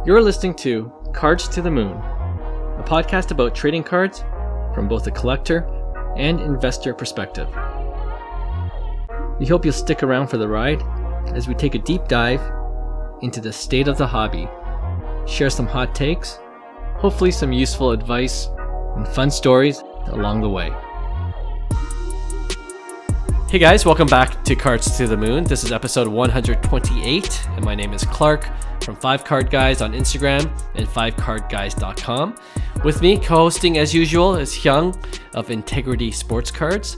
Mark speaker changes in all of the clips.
Speaker 1: You're listening to Cards to the Moon, a podcast about trading cards from both a collector and investor perspective. We hope you'll stick around for the ride as we take a deep dive into the state of the hobby, share some hot takes, hopefully some useful advice, and fun stories along the way. Hey guys, welcome back to Cards to the Moon. This is episode 128, and my name is Clark from 5 Card Guys on Instagram and 5cardguys.com. With me, co-hosting as usual, is Hyung of Integrity Sports Cards.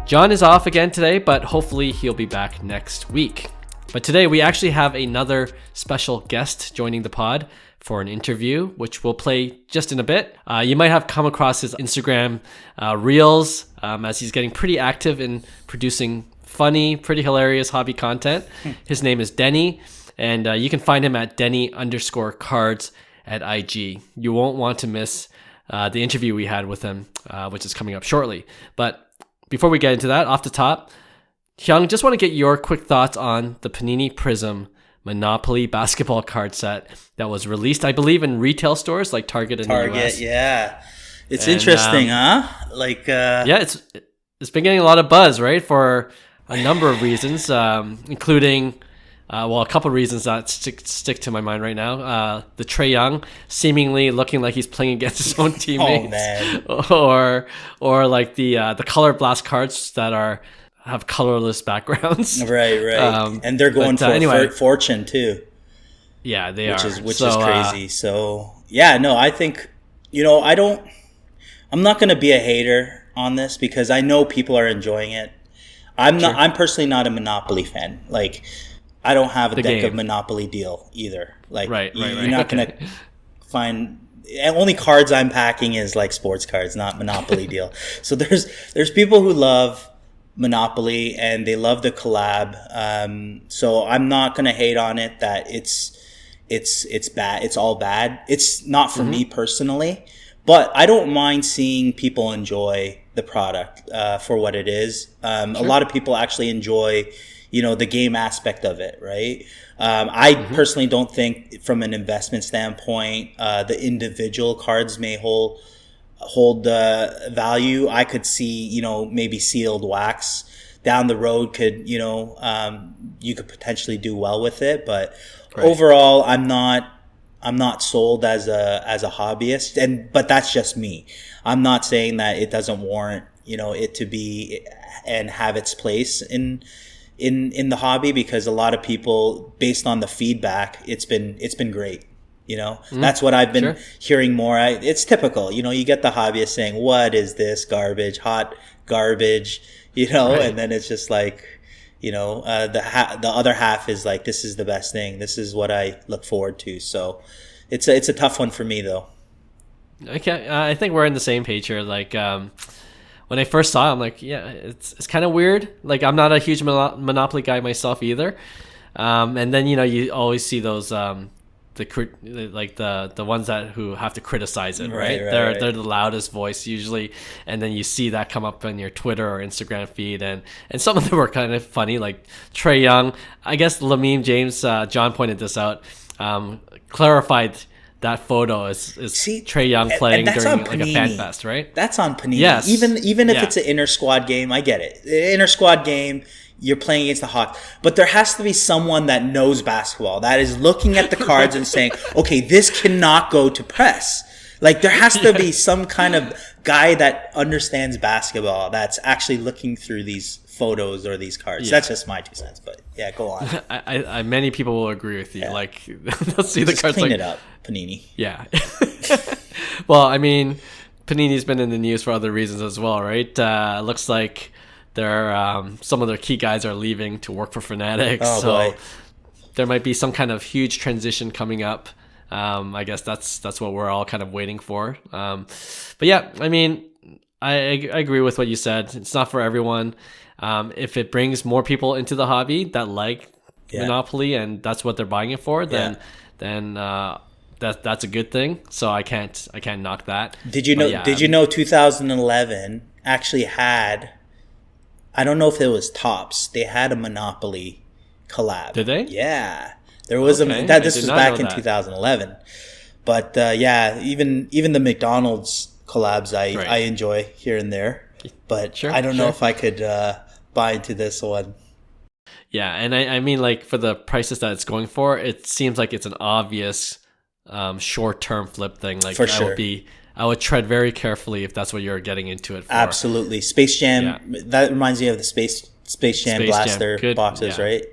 Speaker 1: John is off again today, but hopefully he'll be back next week. But today we actually have another special guest joining the pod for an interview, which we'll play just in a bit. You might have come across his Instagram reels as he's getting pretty active in producing funny, pretty hilarious hobby content. His name is Denny, and you can find him at Denny_cards at IG. You won't want to miss the interview we had with him, which is coming up shortly. But before we get into that, off the top, Hyung, just want to get your quick thoughts on the Panini Prizm Monopoly basketball card set that was released, I believe, in retail stores like Target in the US.
Speaker 2: Target, yeah. It's interesting, huh?
Speaker 1: Yeah, it's been getting a lot of buzz, right? For a number of reasons, including, a couple of reasons that stick to my mind right now. The Trae Young seemingly looking like he's playing against his own teammates.
Speaker 2: Oh, man.
Speaker 1: or like the Color Blast cards that have colorless backgrounds.
Speaker 2: Right. And they're going for fortune too.
Speaker 1: Yeah, they are.
Speaker 2: Which is crazy. So, yeah, no, I think, I'm not going to be a hater on this because I know people are enjoying it. I'm personally not a Monopoly fan. Like, I don't have a deck of Monopoly deal either. Like, you're not going to find... Only cards I'm packing is like sports cards, not Monopoly deal. So there's people who love Monopoly and they love the collab. So I'm not gonna hate on it that it's bad. It's all bad. It's not for me personally, but I don't mind seeing people enjoy the product for what it is. A lot of people actually enjoy, the game aspect of it, right? I personally don't think from an investment standpoint, the individual cards may hold the value. I could see, maybe sealed wax down the road could, you could potentially do well with it. But overall, I'm not sold as a hobbyist. But that's just me. I'm not saying that it doesn't warrant, it to be and have its place in the hobby, because a lot of people, based on the feedback, it's been great. That's what I've been hearing more. It's typical, you get the hobbyist saying, what is this garbage, hot garbage, and then it's just like, the other half is like, this is the best thing. This is what I look forward to. So it's a tough one for me though.
Speaker 1: Okay. I think we're on the same page here. Like, when I first saw it, I'm like, yeah, it's kind of weird. Like, I'm not a huge Monopoly guy myself either. And then, you always see those, the ones who have to criticize it, right? They're the loudest voice usually, and then you see that come up on your Twitter or Instagram feed, and some of them were kind of funny, like Trae Young. I guess Lamine James, John pointed this out, clarified that photo is Trae Young playing during like a fan fest, right?
Speaker 2: That's on Panini.
Speaker 1: Yes.
Speaker 2: Even if it's an inter squad game, I get it. Inter squad game, you're playing against the Hawks, but there has to be someone that knows basketball that is looking at the cards and saying, okay, this cannot go to press. Like, there has to be some kind of guy that understands basketball that's actually looking through these photos or these cards. That's just my 2 cents, but yeah, go on.
Speaker 1: I many people will agree with you. Yeah. Like, they'll see
Speaker 2: just
Speaker 1: the cards,
Speaker 2: clean it up, Panini.
Speaker 1: Yeah. Well, I mean, Panini's been in the news for other reasons as well, right? Looks like some of their key guys are leaving to work for Fanatics.
Speaker 2: Oh,
Speaker 1: so
Speaker 2: boy.
Speaker 1: There might be some kind of huge transition coming up. I guess that's what we're all kind of waiting for. But yeah, I mean, I agree with what you said. It's not for everyone. If it brings more people into the hobby that like Monopoly and that's what they're buying it for, then that's a good thing. So I can't knock that.
Speaker 2: Did you know 2011 actually had, I don't know if it was Topps, they had a Monopoly collab.
Speaker 1: Did they?
Speaker 2: Yeah. There was
Speaker 1: Okay,
Speaker 2: that.
Speaker 1: I
Speaker 2: This
Speaker 1: did
Speaker 2: was
Speaker 1: not know
Speaker 2: back in
Speaker 1: that.
Speaker 2: 2011. But yeah, even the McDonald's collabs I
Speaker 1: Right.
Speaker 2: enjoy here and there. But
Speaker 1: Sure,
Speaker 2: I don't know
Speaker 1: sure.
Speaker 2: if I could buy into this one.
Speaker 1: Yeah, and I mean, like for the prices that it's going for, it seems like it's an obvious short-term flip thing. Like
Speaker 2: For sure.
Speaker 1: I would tread very carefully if that's what you're getting into it for.
Speaker 2: Absolutely. Space
Speaker 1: Yeah,
Speaker 2: Jam, that reminds me of the Space Jam
Speaker 1: Space Jam,
Speaker 2: blaster
Speaker 1: good.
Speaker 2: boxes,
Speaker 1: Yeah,
Speaker 2: right?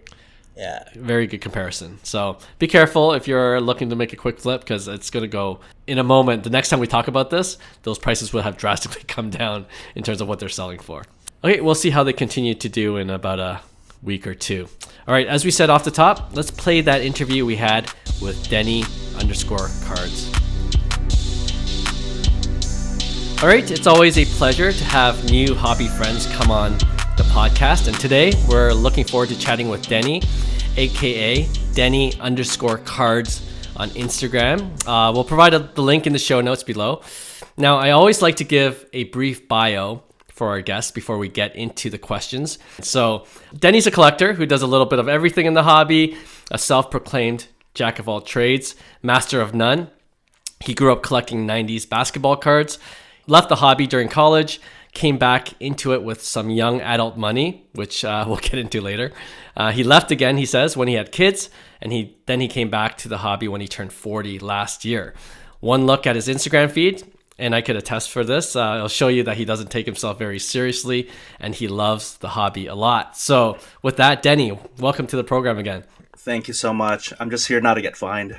Speaker 2: Yeah.
Speaker 1: very good comparison. So be careful if you're looking to make a quick flip because it's going to go in a moment. The next time we talk about this, those prices will have drastically come down in terms of what they're selling for. Okay, we'll see how they continue to do in about a week or two. All right, as we said off the top, let's play that interview we had with Denny _cards. All right, it's always a pleasure to have new hobby friends come on the podcast, and today we're looking forward to chatting with Denny, aka Denny _cards on Instagram. We'll provide the link in the show notes below. Now, I always like to give a brief bio for our guests before we get into the questions. So, Denny's a collector who does a little bit of everything in the hobby, a self-proclaimed jack of all trades, master of none. He grew up collecting 90s basketball cards, left the hobby during college, came back into it with some young adult money, which we'll get into later. He left again, he says, when he had kids, and then he came back to the hobby when he turned 40 last year. One look at his Instagram feed, and I could attest for this. I'll show you that he doesn't take himself very seriously, and he loves the hobby a lot. So with that, Denny, welcome to the program again.
Speaker 3: Thank you so much. I'm just here not to get fined.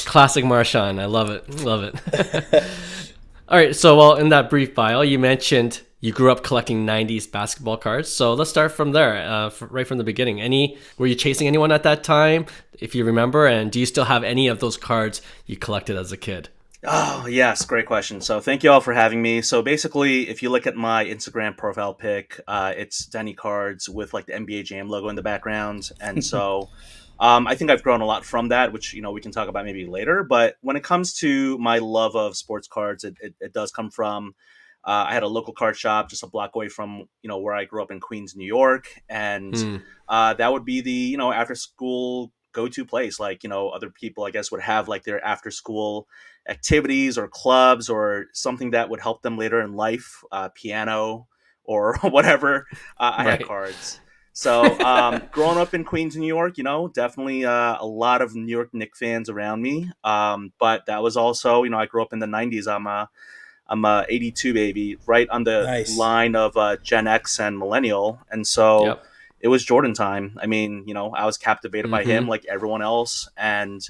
Speaker 1: Classic Marshawn. I love it. Love it. All right. So, well, in that brief bio, you mentioned you grew up collecting 90s basketball cards. So let's start from there, right from the beginning. Were you chasing anyone at that time, if you remember? And do you still have any of those cards you collected as a kid?
Speaker 3: Oh, yes. Great question. So thank you all for having me. So basically, if you look at my Instagram profile pic, it's Denny Cards with like the NBA Jam logo in the background. And so I think I've grown a lot from that, which, we can talk about maybe later. But when it comes to my love of sports cards, it does come from, I had a local card shop just a block away from, where I grew up in Queens, New York. And that would be the, after school go-to place. Like, other people, I guess, would have like their after school activities or clubs or something that would help them later in life, piano or whatever. I had cards. So growing up in Queens, New York, definitely a lot of New York Knicks fans around me. But that was also, I grew up in the 90s. I'm a 82 baby, right on the line of Gen X and millennial. And so it was Jordan time. I mean, I was captivated by him like everyone else. And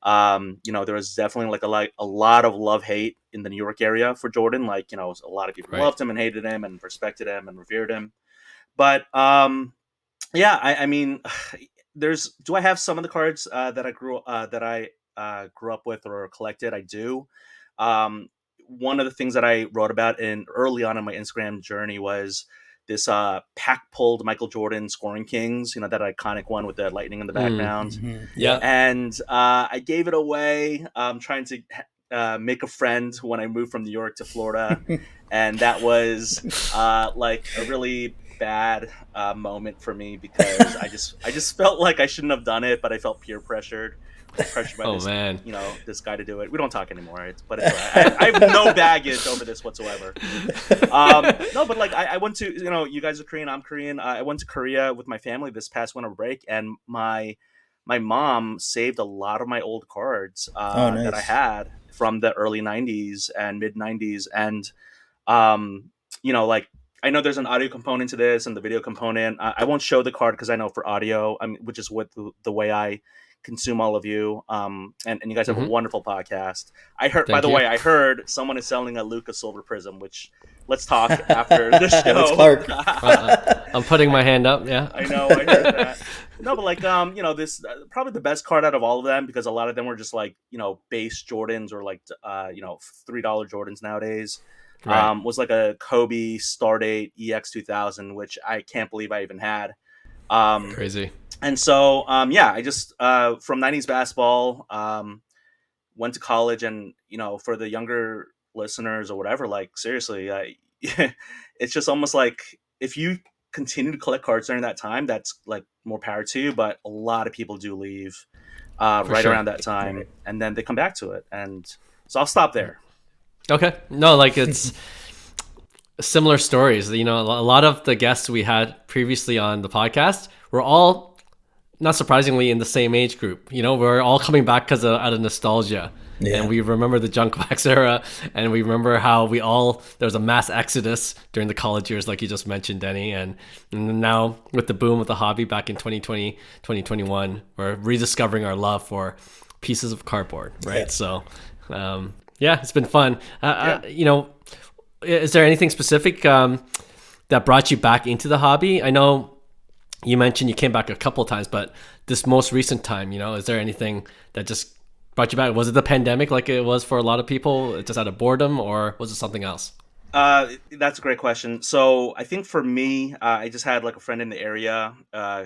Speaker 3: there was definitely like a lot of love-hate in the New York area for Jordan. Like, a lot of people loved him and hated him and respected him and revered him. But yeah, I mean, do I have some of the cards that I grew up with or collected? I do. One of the things that I wrote about early on in my Instagram journey was this pack pulled Michael Jordan Scoring Kings, that iconic one with the lightning in the background.
Speaker 2: Yeah.
Speaker 3: And I gave it away. Trying to make a friend when I moved from New York to Florida. And that was like a really bad moment for me because I just felt like I shouldn't have done it, but I felt peer pressured by this guy to do it. We don't talk anymore, but it's I have no baggage over this whatsoever. No, but like I went to, you guys are Korean, I'm Korean. I went to Korea with my family this past winter break, and my mom saved a lot of my old cards that I had from the early 90s and mid 90s. And like, I know there's an audio component to this and the video component. I won't show the card because I know for audio, which is what the way I consume all of you. And you guys have a wonderful podcast. I heard someone is selling a Luka Silver Prizm, which let's talk after the show.
Speaker 2: That's Clark.
Speaker 1: I'm putting my hand up. Yeah,
Speaker 3: I know. I heard that. No, but like, this probably the best card out of all of them because a lot of them were just like, base Jordans or like, $3 Jordans nowadays. Was like a Kobe Stardate EX2000, which I can't believe I even had.
Speaker 1: Crazy.
Speaker 3: And so, I just, from 90s basketball, went to college and, for the younger listeners or whatever, like seriously, it's just almost like if you continue to collect cards during that time, that's like more power to you. But a lot of people do leave right around that time, and then they come back to it. And so I'll stop there.
Speaker 1: Okay. No, like it's similar stories. You know, a lot of the guests we had previously on the podcast were all, not surprisingly, in the same age group. You know, we're all coming back because out of nostalgia. Yeah. And we remember the junk wax era, and we remember how there was a mass exodus during the college years, like you just mentioned, Denny. And now with the boom of the hobby back in 2020, 2021, we're rediscovering our love for pieces of cardboard, right? Yeah. So, it's been fun. You know, is there anything specific that brought you back into the hobby? I know you mentioned you came back a couple of times, but this most recent time, you know, is there anything that just brought you back? Was it the pandemic like it was for a lot of people, just out of boredom, or was it something else?
Speaker 3: That's a great question. So I think for me, I just had like a friend in the area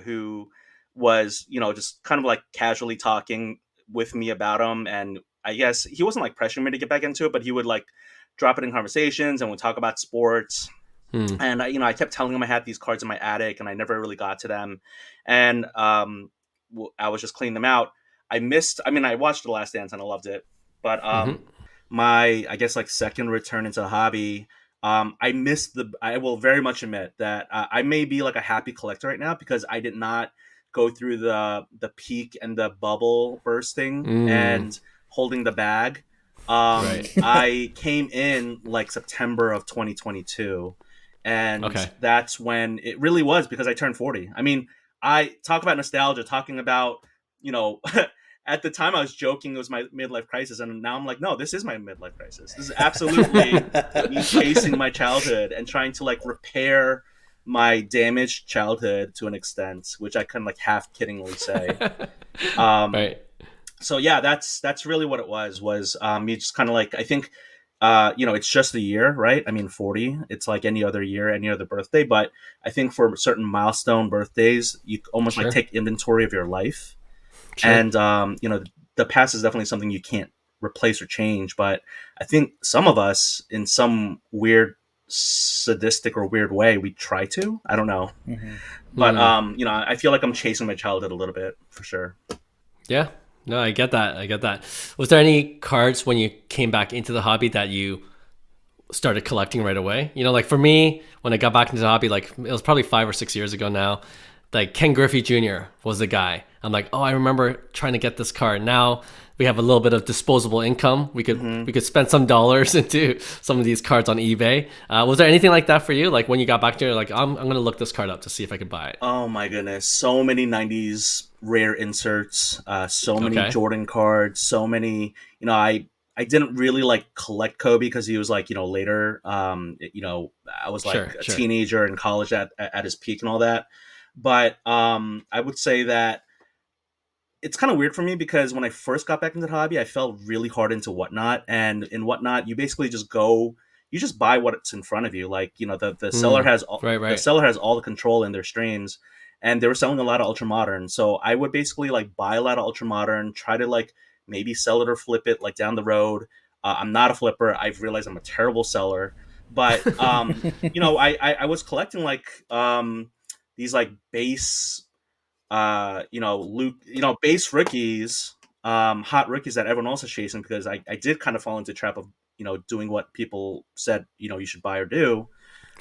Speaker 3: who was, you know, just kind of like casually talking with me about him. And I guess he wasn't like pressuring me to get back into it, but he would like drop it in conversations and we'd talk about sports. And I kept telling him I had these cards in my attic and I never really got to them. And I was just cleaning them out. I watched The Last Dance and I loved it, but my, I guess, like second return into the hobby, I will very much admit that I may be like a happy collector right now because I did not go through the peak and the bubble bursting and holding the bag. I came in like September of 2022, and that's when it really was, because I turned 40. I mean, I talk about nostalgia, talking about, you know, at the time I was joking it was my midlife crisis, and now I'm like, no, this is my midlife crisis. This is absolutely me chasing my childhood and trying to like repair my damaged childhood to an extent, which I can like half kiddingly say. So yeah, that's really what it was me just kind of like, I think, it's just a year, right? I mean, 40, it's like any other year, any other birthday. But I think for certain milestone birthdays, you almost like take inventory of your life. Sure. And, the past is definitely something you can't replace or change. But I think some of us, in some weird, sadistic or weird way, we try to. I don't know. But, I feel like I'm chasing my childhood a little bit, for sure.
Speaker 1: Yeah. No, I get that. Was there any cards when you came back into the hobby that you started collecting right away? You know, like for me, when I got back into the hobby, like it was probably 5 or 6 years ago now, like Ken Griffey Jr. was the guy. I'm like, oh, I remember trying to get this card. Now we have a little bit of disposable income. We could spend some dollars into some of these cards on eBay. Was there anything like that for you? Like when you got back to it, like I'm going to look this card up to see if I could buy it.
Speaker 3: Oh my goodness. So many 90s rare inserts, so many Jordan cards, so many, I didn't really like collect Kobe because he was like, later, I was like a teenager in college at his peak and all that. But I would say that it's kind of weird for me because when I first got back into the hobby, I fell really hard into Whatnot. And in Whatnot, you basically just buy what's in front of you. Like, the seller has the seller has all the control in their strains, and they were selling a lot of ultra modern. So I would basically like buy a lot of ultra modern, try to like maybe sell it or flip it like down the road. I'm not a flipper. I've realized I'm a terrible seller, but I was collecting like these like base base rookies, hot rookies that everyone else is chasing, because I did kind of fall into the trap of, doing what people said, you should buy or do.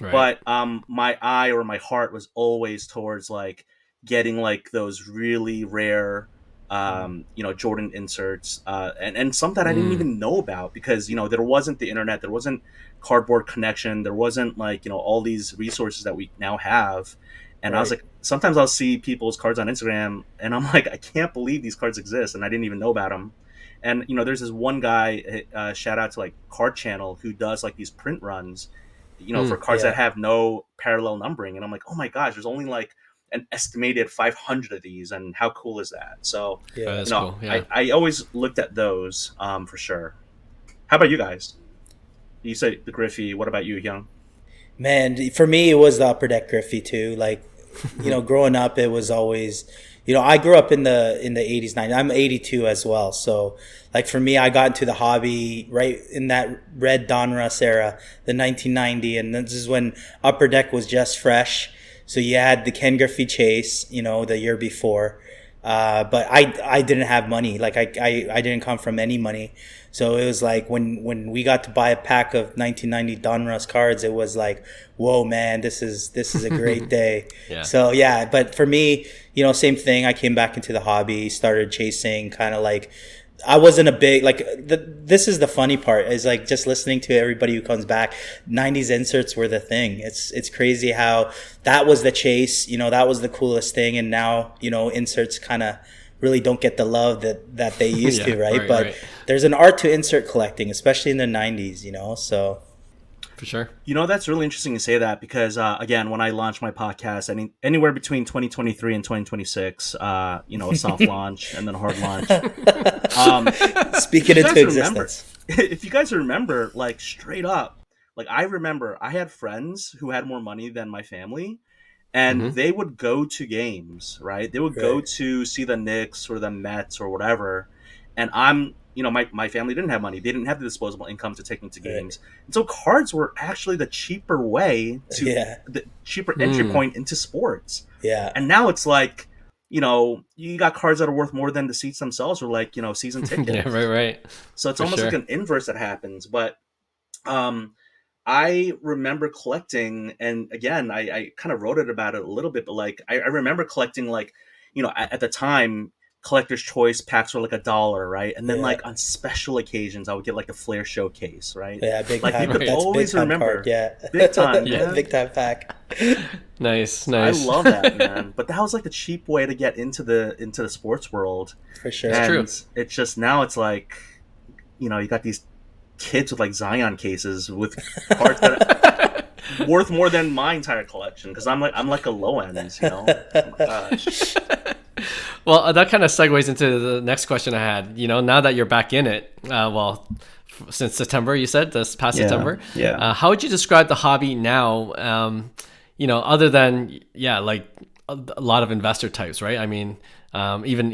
Speaker 3: Right. But my eye or my heart was always towards like getting like those really rare, Jordan inserts, and some that I didn't even know about because, there wasn't the internet, there wasn't Cardboard Connection, there wasn't like, all these resources that we now have. And I was like, sometimes I'll see people's cards on Instagram and I'm like, I can't believe these cards exist and I didn't even know about them. And, there's this one guy, shout out to like Card Channel, who does like these print runs, for cards that have no parallel numbering. And I'm like, oh my gosh, there's only like an estimated 500 of these. And how cool is that? So,
Speaker 1: that's cool. Yeah.
Speaker 3: I always looked at those for sure. How about you guys? You say the Griffey. What about you, Hyung?
Speaker 2: Man, for me, it was the Upper Deck Griffey too. Like, growing up, it was always, I grew up in the 80s, 90s. I'm 82 as well. So like for me, I got into the hobby right in that red Donruss era, the 1990. And this is when Upper Deck was just fresh. So you had the Ken Griffey Chase, the year before. But I didn't have money. Like I didn't come from any money. So it was like when we got to buy a pack of 1990 Donruss cards, it was like, whoa, man, this is a great day.
Speaker 1: Yeah.
Speaker 2: So yeah, but for me, same thing. I came back into the hobby, started chasing, kind of like, I wasn't a big, like, this is the funny part, is like just listening to everybody who comes back. 90s inserts were the thing. It's crazy how that was the chase, that was the coolest thing. And now, inserts kind of really don't get the love that they used to, right? But there's an art to insert collecting, especially in the 90s, so.
Speaker 1: For sure.
Speaker 3: That's really interesting to say that because, again, when I launched my podcast, anywhere between 2023 and 2026, a soft launch and then a hard launch.
Speaker 2: Speaking into existence.
Speaker 3: If you guys remember, like, straight up, like, I remember I had friends who had more money than my family, and they would go to games, right? They would go to see the Knicks or the Mets or whatever, and my family didn't have money. They didn't have the disposable income to take me to games. And so cards were actually the cheaper way the cheaper entry point into sports.
Speaker 2: Yeah.
Speaker 3: And now it's like, you got cards that are worth more than the seats themselves or like, season tickets.
Speaker 1: Yeah, right.
Speaker 3: So it's almost like an inverse that happens. But I remember collecting, and again, I kind of wrote about it a little bit, but like, I remember collecting like, at the time, collector's choice packs were like $1, right? And then like on special occasions, I would get like the Flair Showcase, right?
Speaker 2: Yeah, big
Speaker 3: like
Speaker 2: time.
Speaker 3: You could always remember,
Speaker 2: big time,
Speaker 3: big
Speaker 2: time pack.
Speaker 1: Nice.
Speaker 3: I love that, man. But that was like the cheap way to get into the sports world.
Speaker 2: For sure,
Speaker 3: and
Speaker 1: it's true.
Speaker 3: It's just now it's like, you got these kids with like Zion cases with cards that are worth more than my entire collection because I'm like a low end, Oh my gosh.
Speaker 1: Well, that kind of segues into the next question I had. Now that you're back in it, since September, you said this past September.
Speaker 3: Yeah.
Speaker 1: How would you describe the hobby now? Other than like a lot of investor types, right? I mean, even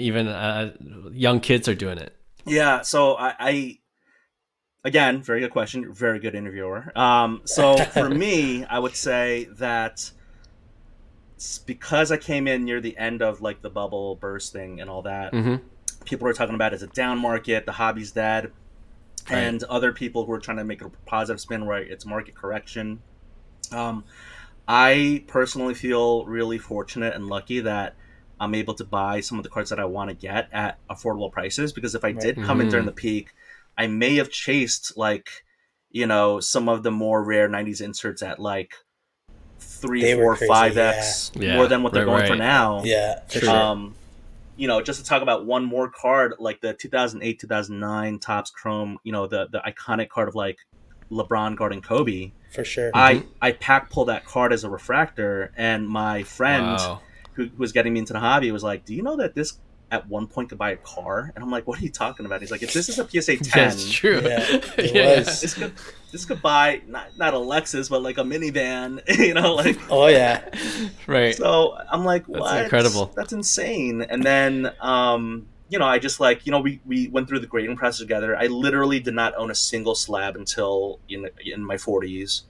Speaker 1: young kids are doing it.
Speaker 3: Yeah. So I again, very good question, very good interviewer. So for me, I would say that. Because I came in near the end of like the bubble bursting and all that, people were talking about it's a down market, the hobby's dead, and other people who are trying to make a positive spin where it's market correction. I personally feel really fortunate and lucky that I'm able to buy some of the cards that I want to get at affordable prices, because if I did come in during the peak, I may have chased like, some of the more rare 90s inserts at like 3, 4, 5x more than what they're going for now.
Speaker 2: Yeah, for sure.
Speaker 3: Just to talk about one more card, like the 2008, 2009 Topps Chrome, the iconic card of like LeBron guarding Kobe.
Speaker 2: For sure.
Speaker 3: I pack pulled that card as a refractor, and my friend who was getting me into the hobby was like, "Do you know that this at one point could buy a car?" And I'm like, "What are you talking about?" He's like, "If this is a PSA 10,
Speaker 1: that's true.
Speaker 2: Yeah, it was.
Speaker 3: This could buy not a Lexus, but like a minivan, like."
Speaker 2: Oh yeah,
Speaker 1: right.
Speaker 3: So I'm like, "What?
Speaker 1: That's incredible.
Speaker 3: That's insane." And then, I just like, we went through the grading process together. I literally did not own a single slab until in my 40s.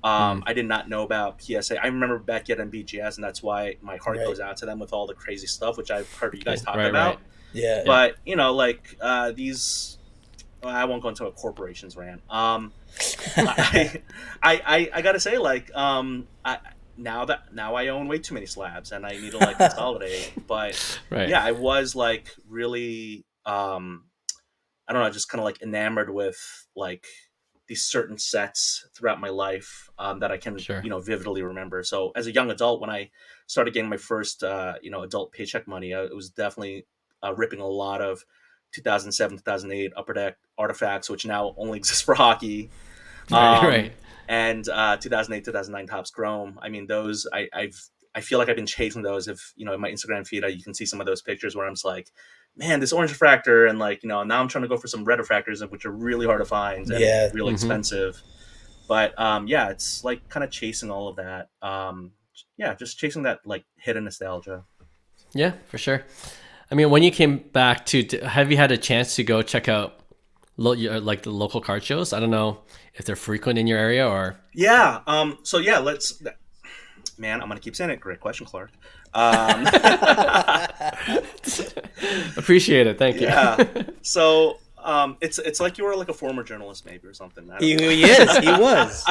Speaker 3: I did not know about PSA. I remember Beckett and BGS, and that's why my heart goes out to them with all the crazy stuff, which I've heard you guys talk about.
Speaker 2: Right. Yeah.
Speaker 3: But these, I won't go into a corporations rant. I gotta say, like, now I own way too many slabs, and I need to like consolidate. But I was like really, I don't know, just kind of like enamored with like these certain sets throughout my life that I can, vividly remember. So as a young adult, when I started getting my first, adult paycheck money, it was definitely ripping a lot of 2007, 2008 Upper Deck artifacts, which now only exist for hockey. And 2008, 2009 Topps Chrome. I mean, those, I feel like I've been chasing those. If, in my Instagram feed, you can see some of those pictures where I'm just like, man, this orange refractor, and like, now I'm trying to go for some red refractors, which are really hard to find and really expensive. But it's like kind of chasing all of that. Just chasing that like hidden nostalgia.
Speaker 1: Yeah, for sure. I mean, when you came back have you had a chance to go check out like the local card shows? I don't know if they're frequent in your area or.
Speaker 3: Yeah. Man, I'm gonna keep saying it. Great question, Clark.
Speaker 1: Appreciate it. Thank you.
Speaker 3: Yeah. So it's like you were like a former journalist, maybe, or something.
Speaker 2: He is. He was.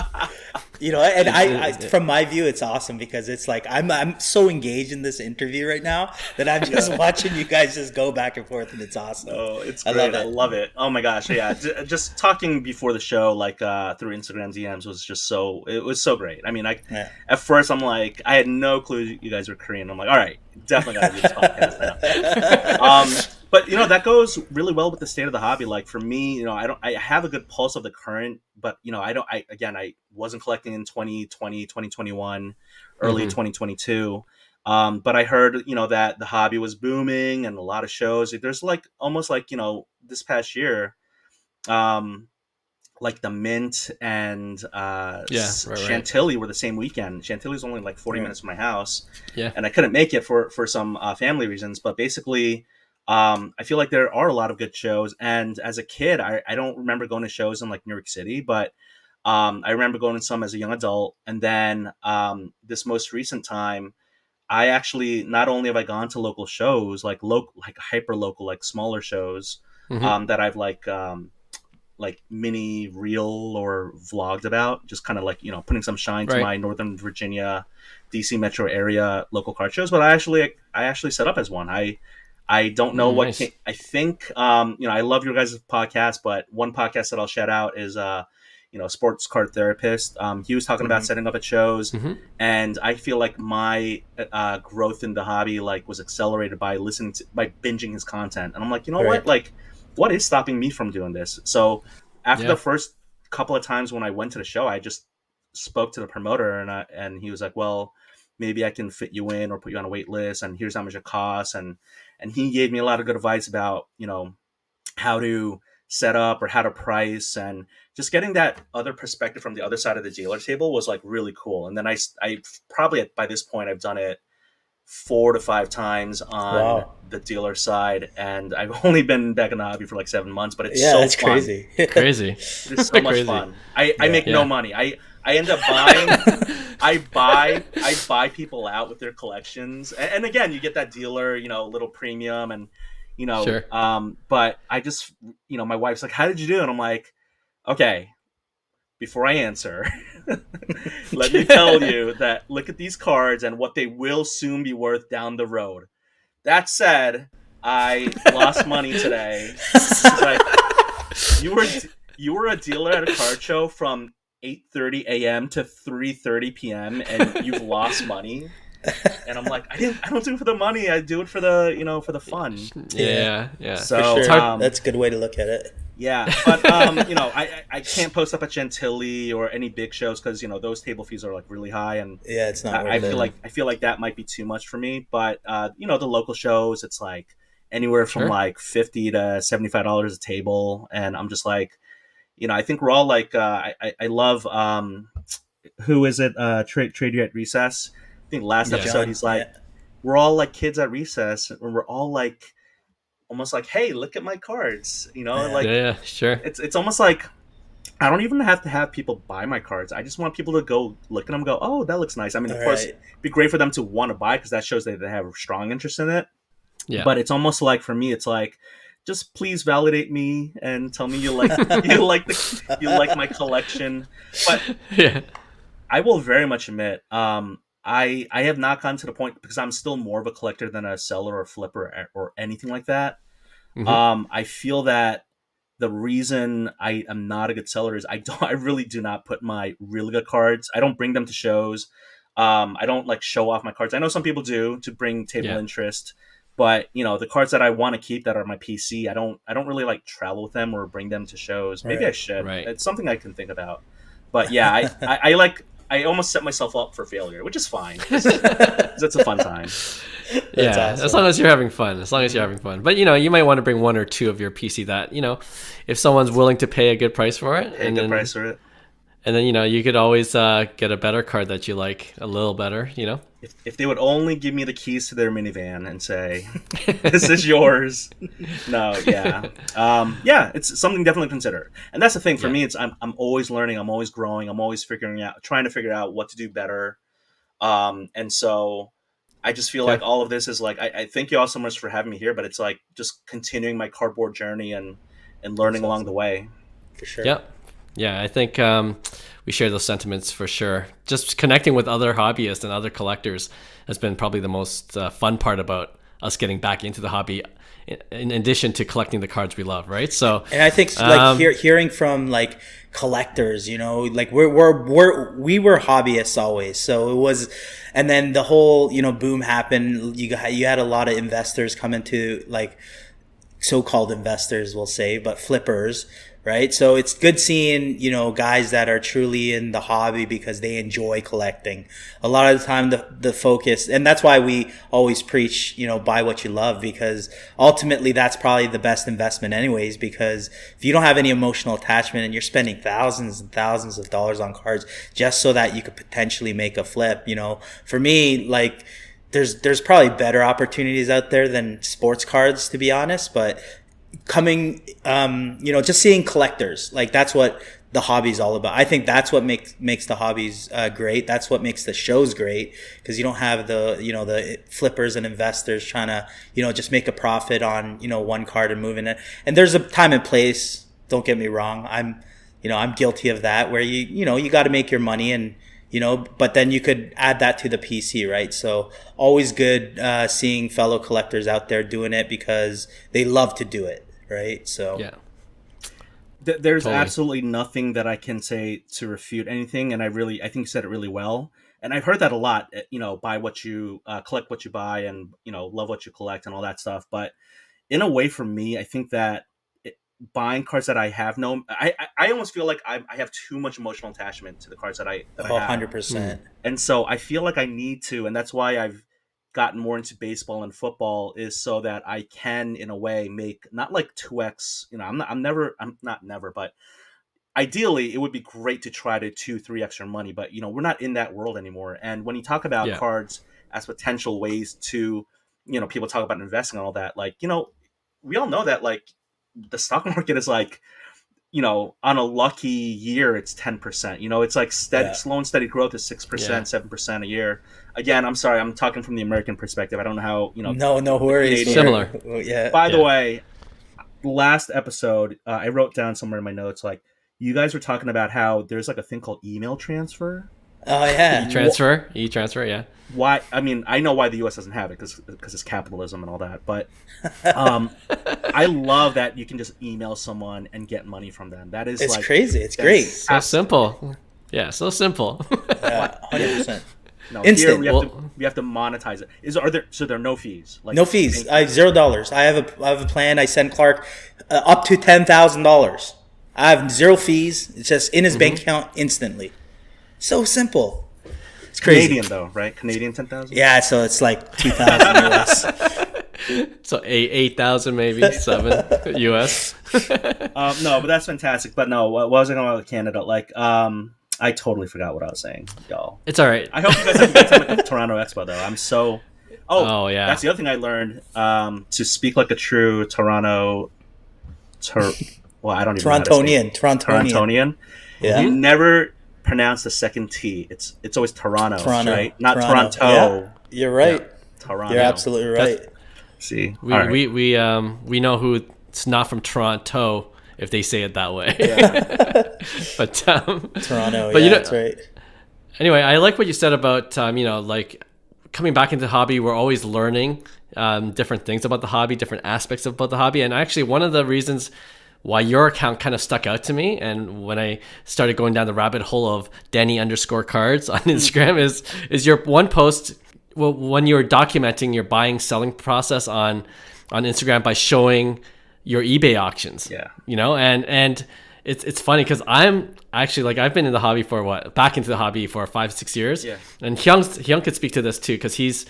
Speaker 2: And I from my view, it's awesome because it's like I'm so engaged in this interview right now that I'm just watching you guys just go back and forth, and it's awesome.
Speaker 3: Oh, it's great. I love it. Oh my gosh, yeah. Just talking before the show, like through Instagram DMs, was just it was so great. I mean, at first I'm like, I had no clue you guys were Korean. I'm like, all right, definitely gotta do this podcast now. But that goes really well with the state of the hobby. Like for me, I have a good pulse of the current, but I wasn't collecting in 2020, 2021, early 2022. But I heard, that the hobby was booming and a lot of shows. There's almost like, this past year, like the Mint and Chantilly were the same weekend. Chantilly's only like 40 minutes from my house.
Speaker 1: Yeah.
Speaker 3: And I couldn't make it for some family reasons. But basically, I feel like there are a lot of good shows. And as a kid, I don't remember going to shows in like New York City, but I remember going to some as a young adult. And then this most recent time, I actually, not only have I gone to local shows, like hyper local, like smaller shows that I've like mini reel or vlogged about, just kind of like, putting some shine to my Northern Virginia, DC metro area local card shows. But I actually set up as one. I don't know what
Speaker 1: nice.
Speaker 3: I think. I love your guys' podcast, but one podcast that I'll shout out is Sports Card Therapist. He was talking about setting up at shows, and I feel like my growth in the hobby was accelerated by by binging his content. And I'm like, what? Like, what is stopping me from doing this? So after the first couple of times when I went to the show, I just spoke to the promoter, and he was like, well, maybe I can fit you in or put you on a wait list, and here's how much it costs. And he gave me a lot of good advice about, how to set up or how to price, and just getting that other perspective from the other side of the dealer table was like really cool. And then I probably by this point, I've done it 4 to 5 times on the dealer side, and I've only been back in the hobby for like 7 months, but it's so fun.
Speaker 1: Crazy.
Speaker 3: It's so much fun. I make no money. I end up buying. I buy people out with their collections, and again, you get that dealer, little premium, and
Speaker 1: Sure.
Speaker 3: But I just, my wife's like, "How did you do?" And I'm like, "Okay, before I answer, let me tell you that look at these cards and what they will soon be worth down the road. That said, I lost money today. Like, you were a dealer at a card show from 8:30 a.m. to 3:30 p.m. and you've lost money." And I'm like, I don't do it for the money. I do it for the, for the fun.
Speaker 1: Yeah.
Speaker 2: So for sure. That's a good way to look at it.
Speaker 3: Yeah, but I can't post up at Chantilly or any big shows because those table fees are like really high, and
Speaker 2: it's not.
Speaker 3: I feel like that might be too much for me. But the local shows, it's like anywhere from like $50 to $75 a table, and I'm just like, I think we're all like, I love who is it? Trade You at Recess. I think last episode he's like, we're all like kids at recess, and we're all like, almost like, hey, look at my cards,
Speaker 1: sure.
Speaker 3: It's almost like I don't even have to have people buy my cards. I just want people to go look at them and go, oh, that looks nice. I mean, of course, it'd be great for them to want to buy because that shows that they have a strong interest in it. Yeah. But it's almost like, for me, it's like, just please validate me and tell me you like you like my collection. But I will very much admit, I have not gotten to the point, because I'm still more of a collector than a seller or flipper or anything like that. I feel that the reason I am not a good seller is I really do not put my really good cards. I don't bring them to shows. I don't like show off my cards. I know some people do to bring table interest, but the cards that I want to keep that are my PC, I don't really like travel with them or bring them to shows. Maybe I should. It's something I can think about. But yeah, I almost set myself up for failure, which is fine. It's a fun time.
Speaker 1: Yeah, awesome. As long as you're having fun. But you might want to bring one or two of your PC that if someone's willing to pay a good price for it, and then you could always get a better card that you like a little better.
Speaker 3: If they would only give me the keys to their minivan and say, "This is yours." No, it's something definitely to consider. And that's the thing for me. It's I'm always learning. I'm always growing. I'm always trying to figure out what to do better. And so I just feel like all of this is like, I thank you all so much for having me here, but it's like just continuing my cardboard journey and learning along the way.
Speaker 2: For sure.
Speaker 1: Yep. Yeah, I think we share those sentiments for sure. Just connecting with other hobbyists and other collectors has been probably the most fun part about us getting back into the hobby, in addition to collecting the cards we love, right? So,
Speaker 2: and I think like hearing from like collectors, you know, like we were hobbyists always, so it was, and then the whole, you know, boom happened. You had a lot of investors come into, like, so-called investors, we'll say, but flippers, right? So it's good seeing, you know, guys that are truly in the hobby because they enjoy collecting. A lot of the time the focus, and that's why we always preach, you know, buy what you love, because ultimately that's probably the best investment anyways, because if you don't have any emotional attachment and you're spending thousands and thousands of dollars on cards just so that you could potentially make a flip, you know, for me, like, there's probably better opportunities out there than sports cards, to be honest, but coming, you know, just seeing collectors, like, that's what the hobby's all about. I think that's what makes the hobbies great. That's what makes the shows great, because you don't have the, you know, the flippers and investors trying to, you know, just make a profit on, you know, one card and moving it. And there's a time and place, don't get me wrong, I'm guilty of that, where you know, you got to make your money, and, you know, but then you could add that to the PC, right? So always good seeing fellow collectors out there doing it because they love to do it, right? So
Speaker 1: yeah,
Speaker 3: there's absolutely nothing that I can say to refute anything, and I think you said it really well. And I've heard that a lot, you know, buy what you collect, what you buy, and, you know, love what you collect, and all that stuff. But in a way, for me, I think that buying cards that I have I almost feel like I have too much emotional attachment to the cards that I have.
Speaker 2: 100%.
Speaker 3: And so I feel like I need to, and that's why I've gotten more into baseball and football, is so that I can, in a way, make not like 2x, you know, I'm not never, but ideally it would be great to try to 2-3 extra money, but, you know, we're not in that world anymore. And when you talk about cards as potential ways to, you know, people talk about investing and all that, like, you know, we all know that, like, the stock market is like, you know, on a lucky year, it's 10%. You know, it's like slow and steady growth is 6%, 7% a year. Again, I'm sorry, I'm talking from the American perspective. I don't know how, you know.
Speaker 2: No worries.
Speaker 1: Similar.
Speaker 2: Yeah.
Speaker 3: By the way, last episode, I wrote down somewhere in my notes, like, you guys were talking about how there's like a thing called email transfer.
Speaker 2: Oh yeah,
Speaker 1: e-transfer, yeah.
Speaker 3: Why? I mean, I know why the U.S. doesn't have it, because it's capitalism and all that. But I love that you can just email someone and get money from them. That is,
Speaker 2: it's
Speaker 3: like,
Speaker 2: crazy. It's great.
Speaker 1: So simple. Yeah, so simple.
Speaker 2: 100%.
Speaker 3: No,
Speaker 2: instant.
Speaker 3: Here we have to monetize it. There are no fees? Like,
Speaker 2: no fees. I have $0. I have a plan. I send Clark up to $10,000. I have 0 fees. It's just in his bank account instantly. So simple. It's crazy.
Speaker 3: Canadian though, right? Canadian 10,000.
Speaker 2: Yeah, so it's like 2,000 US.
Speaker 1: So 8,000 maybe 7 US.
Speaker 3: No, but that's fantastic. But no, what was I going about Canada? Like, I totally forgot what I was saying, y'all.
Speaker 1: It's all right.
Speaker 3: I hope you guys have a good time at the Toronto Expo, though. I'm so.
Speaker 1: Oh yeah.
Speaker 3: That's the other thing I learned. To speak like a true Toronto. Well, I don't even know how to say it. Torontonian.
Speaker 2: Yeah.
Speaker 3: You never pronounce the second T. It's always Toronto, right? Not Toronto.
Speaker 2: Yeah, you're right.
Speaker 3: Yeah. Toronto.
Speaker 2: You're absolutely right.
Speaker 1: We know who it's not from Toronto if they say it that way.
Speaker 2: Yeah.
Speaker 1: But
Speaker 2: Toronto.
Speaker 1: But
Speaker 2: yeah, that's right.
Speaker 1: Anyway, I like what you said about you know, like, coming back into the hobby. We're always learning different things about the hobby, different aspects about the hobby, and actually one of the reasons why your account kind of stuck out to me, and when I started going down the rabbit hole of Denny_cards on Instagram, is your one post, well, when you were documenting your buying selling process on Instagram by showing your eBay auctions.
Speaker 3: Yeah.
Speaker 1: You know, and it's funny because I'm actually, like, I've been in the hobby for back into the hobby for 5-6 years.
Speaker 3: Yeah.
Speaker 1: And Hyung could speak to this too, because he's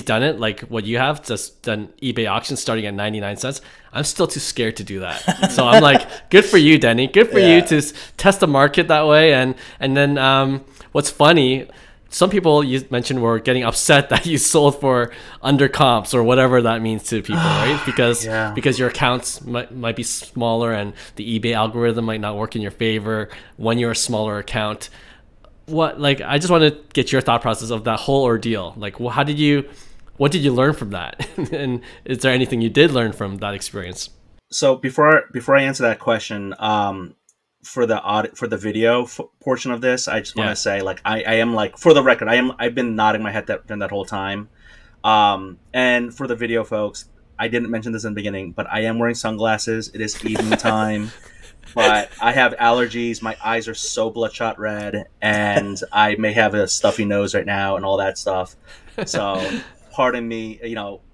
Speaker 1: done it like what you have, just done eBay auctions starting at 99 cents. I'm still too scared to do that. So I'm like, good for you, Denny. Good for you to test the market that way. And then what's funny, some people you mentioned were getting upset that you sold for under comps or whatever that means to people, right? Because your accounts might be smaller and the eBay algorithm might not work in your favor when you're a smaller account. what, like, I just want to get your thought process of that whole ordeal. Like, what did you learn from that? And is there anything you did learn from that experience?
Speaker 3: So before I answer that question, for the video portion of this, I just want to say, like, I am, like, for the record, I've been nodding my head during that whole time. And for the video folks, I didn't mention this in the beginning, but I am wearing sunglasses. It is evening time, but I have allergies. My eyes are so bloodshot red, and I may have a stuffy nose right now and all that stuff. So pardon me,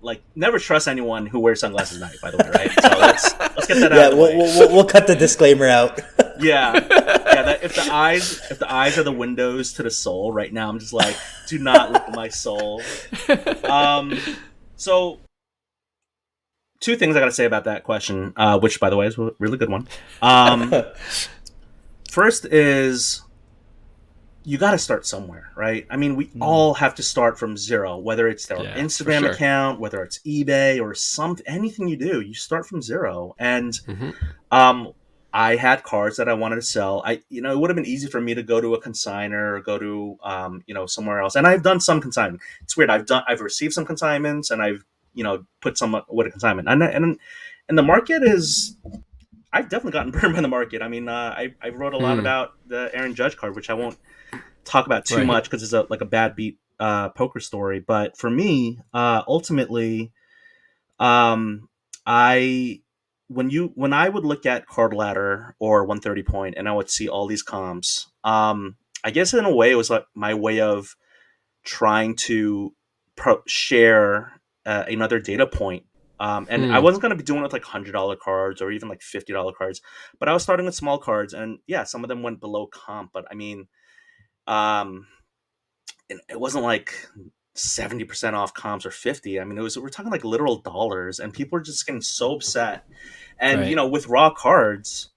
Speaker 3: like, never trust anyone who wears sunglasses at night, by the way, right? So let's get that out of the way.
Speaker 2: We'll cut the disclaimer out.
Speaker 3: Yeah. If the eyes are the windows to the soul, right now I'm just like, do not look at my soul. So two things I got to say about that question, which, by the way, is a really good one. First is, you got to start somewhere, right? I mean, we all have to start from zero, whether it's their Instagram account, whether it's eBay or anything you do, you start from zero. And I had cards that I wanted to sell. It would have been easy for me to go to a consignor or go to, somewhere else. And I've done some consignment. It's weird. I've received some consignments, and I've, put some with a consignment. And the market is, I've definitely gotten burned by the market. I mean, I wrote a lot about the Aaron Judge card, which I won't talk about too much because it's a bad beat poker story. But for me, ultimately, when I would look at Card Ladder or 130 Point, and I would see all these comps, I guess in a way it was like my way of trying to share another data point. And I wasn't going to be doing it with like $100 cards or even like $50 cards, but I was starting with small cards, and yeah, some of them went below comp, but I mean, it wasn't like 70% off comps or 50. I mean, we're talking like literal dollars, and people are just getting so upset. And with raw cards,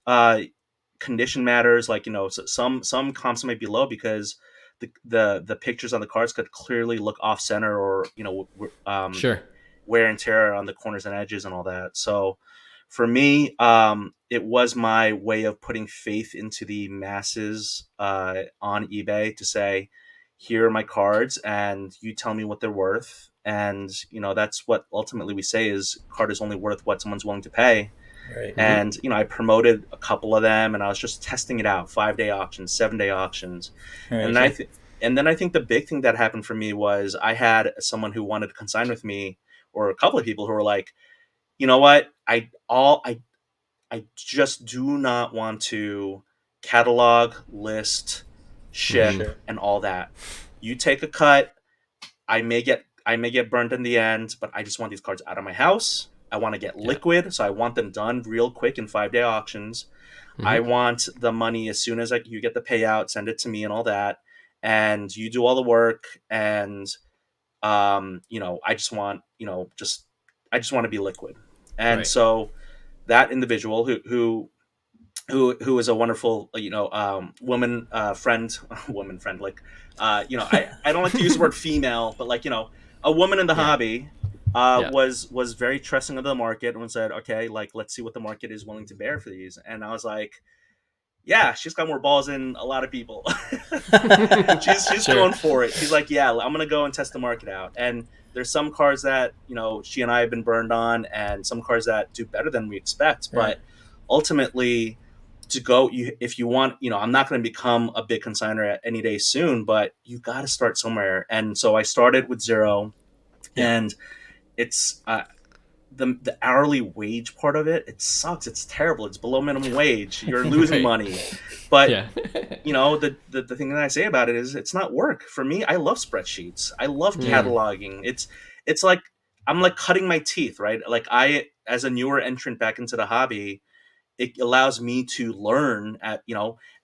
Speaker 3: condition matters. Like, some comps might be low because the pictures on the cards could clearly look off center, or wear and tear on the corners and edges and all that. So for me, it was my way of putting faith into the masses on eBay to say, here are my cards, and you tell me what they're worth. And, that's what ultimately we say is, card is only worth what someone's willing to pay.
Speaker 2: Right.
Speaker 3: And, I promoted a couple of them, and I was just testing it out, 5-day auctions, 7-day auctions. Right. And then I think the big thing that happened for me was I had someone who wanted to consign with me, or a couple of people who were like, you know what? I just do not want to catalog, list, ship, and all that. You take a cut. I may get burned in the end, but I just want these cards out of my house. I want to get liquid, so I want them done real quick in 5-day auctions. I want the money as soon as you get the payout, send it to me and all that, and you do all the work. And I just want to be liquid. And so that individual who is a wonderful, woman friend, like, I don't like to use the word female, but like, a woman in the hobby, was very trusting of the market and said, okay, like, let's see what the market is willing to bear for these. And I was like, yeah, she's got more balls than a lot of people. she's going for it. She's like, yeah, I'm going to go and test the market out. And there's some cards that, she and I have been burned on, and some cards that do better than we expect. Right. But ultimately, if you want, I'm not going to become a big consignor any day soon, but you got to start somewhere. And so I started with zero, and it's the hourly wage part of it. It sucks. It's terrible. It's below minimum wage. You're losing money. But the thing that I say about it is, it's not work for me. I love spreadsheets. I love cataloging. It's like I'm like cutting my teeth, right? Like, I, as a newer entrant back into the hobby, it allows me to learn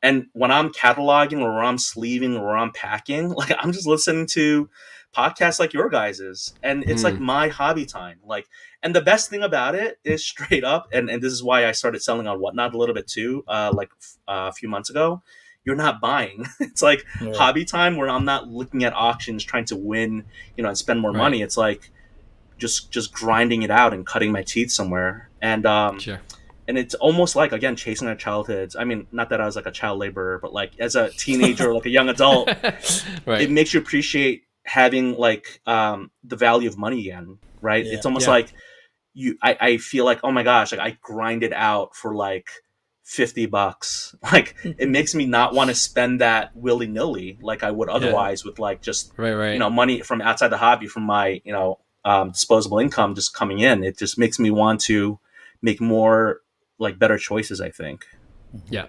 Speaker 3: and when I'm cataloging, or I'm sleeving, or I'm packing, like, I'm just listening to podcasts like your guys's, and it's like my hobby time. Like, and the best thing about it is, straight up, and this is why I started selling on Whatnot a little bit too, a few months ago. You're not buying. It's like hobby time, where I'm not looking at auctions trying to win, and spend more money. It's like just grinding it out and cutting my teeth somewhere. And and it's almost like, again, chasing our childhoods. I mean, not that I was like a child laborer, but like as a teenager or like a young adult,
Speaker 1: right.
Speaker 3: it makes you appreciate having like the value of money again, right? It's almost like I feel like, oh my gosh, like I grinded out for like $50. Like it makes me not want to spend that willy-nilly like I would otherwise with like just money from outside the hobby, from my disposable income just coming in. It just makes me want to make more like better choices, I think.
Speaker 1: Yeah.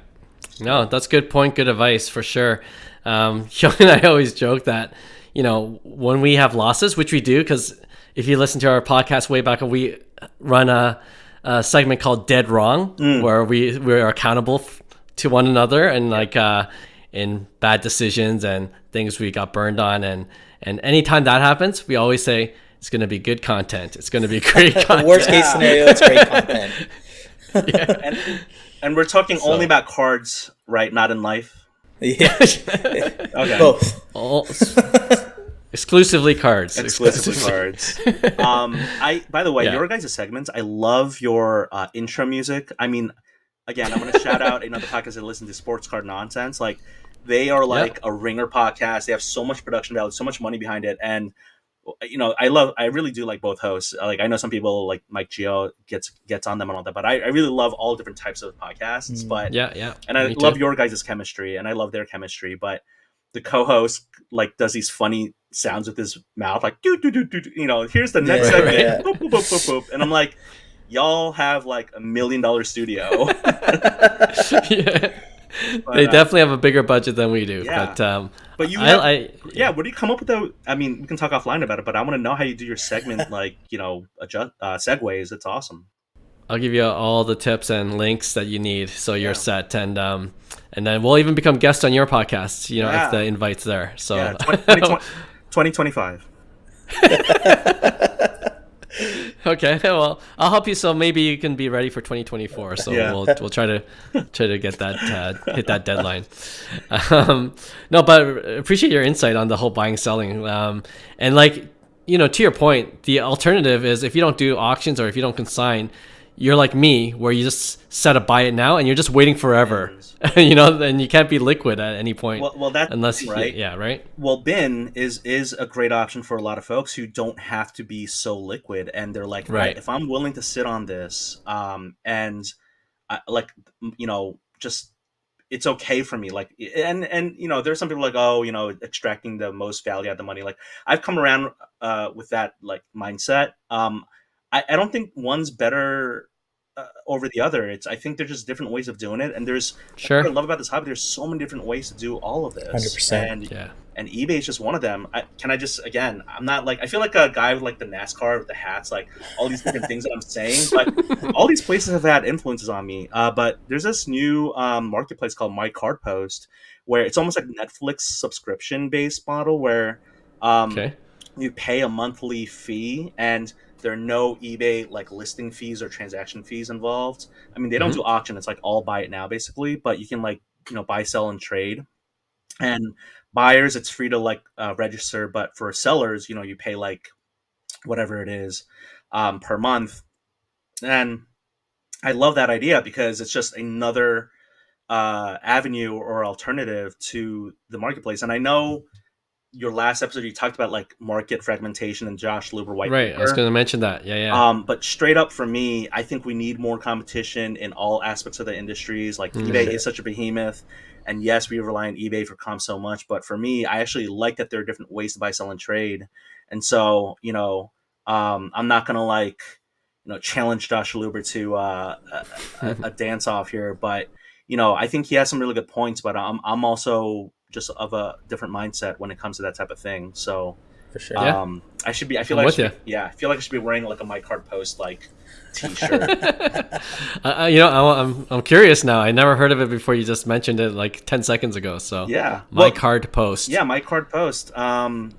Speaker 1: No, that's good point. Good advice for sure. Hyung and I always joke that, when we have losses, which we do, because if you listen to our podcast way back, we run a segment called Dead Wrong, where we're accountable to one another and like in bad decisions and things we got burned on. And anytime that happens, we always say, it's going to be good content. It's going to be great content.
Speaker 2: Worst case scenario, it's great content.
Speaker 3: And we're talking only about cards, right? Not in life.
Speaker 2: Yeah.
Speaker 3: Okay.
Speaker 2: Both.
Speaker 1: Exclusively cards.
Speaker 3: Exclusively cards. By the way, your guys' segments, I love your intro music. I mean, again, I'm going to shout out another podcast that listen to Sports Card Nonsense. Like, they are like a ringer podcast. They have so much production value, so much money behind it. And, I really do like both hosts. Like, I know some people like Mike Gio gets on them and all that, but I really love all different types of podcasts. But and I love your guys' chemistry, and I love their chemistry. But the co-host like does these funny sounds with his mouth, like do do do do. Here's the next segment, boop, boop, boop, boop, boop. And I'm like, y'all have like $1 million studio.
Speaker 1: But, they definitely have a bigger budget than we do.
Speaker 3: Yeah.
Speaker 1: But
Speaker 3: you what do you come up with? I mean, we can talk offline about it, but I want to know how you do your segment, like, adjust segues. It's awesome.
Speaker 1: I'll give you all the tips and links that you need, so you're set. And then we'll even become guests on your podcast, if the invite's there. So
Speaker 3: 2025.
Speaker 1: Okay, well, I'll help you, so maybe you can be ready for 2024. So we'll try to get that hit that deadline. No, but appreciate your insight on the whole buying selling. And like, to your point, the alternative is if you don't do auctions or if you don't consign, you're like me, where you just set a buy it now and you're just waiting forever. And you can't be liquid at any point.
Speaker 3: Well, that's
Speaker 1: unless
Speaker 3: right.
Speaker 1: Right.
Speaker 3: Well, bin is a great option for a lot of folks who don't have to be so liquid, and they're like, right, if I'm willing to sit on this, and just it's okay for me. Like, and there's some people like, extracting the most value out of the money. Like, I've come around with that like mindset. I don't think one's better over the other. I think there's just different ways of doing it, and there's what I love about this hobby. There's so many different ways to do all of this.
Speaker 2: 100%.
Speaker 3: And eBay is just one of them. I'm not like, I feel like a guy with like the NASCAR with the hats, like all these different things that I'm saying, but all these places have had influences on me. But there's this new marketplace called My Card Post, where it's almost like Netflix subscription based model where you pay a monthly fee, and there are no eBay like listing fees or transaction fees involved. I mean, they don't do auction. It's like all buy it now basically, but you can like, buy, sell, and trade. And buyers, it's free to like register, but for sellers, you pay like whatever it is per month. And I love that idea because it's just another avenue or alternative to the marketplace. And I know your last episode, you talked about like market fragmentation and Josh Luber white
Speaker 1: paper. Right, I was going to mention that. Yeah.
Speaker 3: But straight up for me, I think we need more competition in all aspects of the industries. Like eBay is such a behemoth, and yes, we rely on eBay for comp so much. But for me, I actually like that there are different ways to buy, sell, and trade. And so, I'm not going to like, challenge Josh Luber to a dance off here, but I think he has some really good points. But I'm also just of a different mindset when it comes to that type of thing. So
Speaker 2: for sure,
Speaker 3: I feel like I should be wearing like a My Card Post like t-shirt.
Speaker 1: I'm curious now. I never heard of it before. You just mentioned it like 10 seconds ago. So My Card Post.
Speaker 3: Yeah, My Card Post.
Speaker 1: Got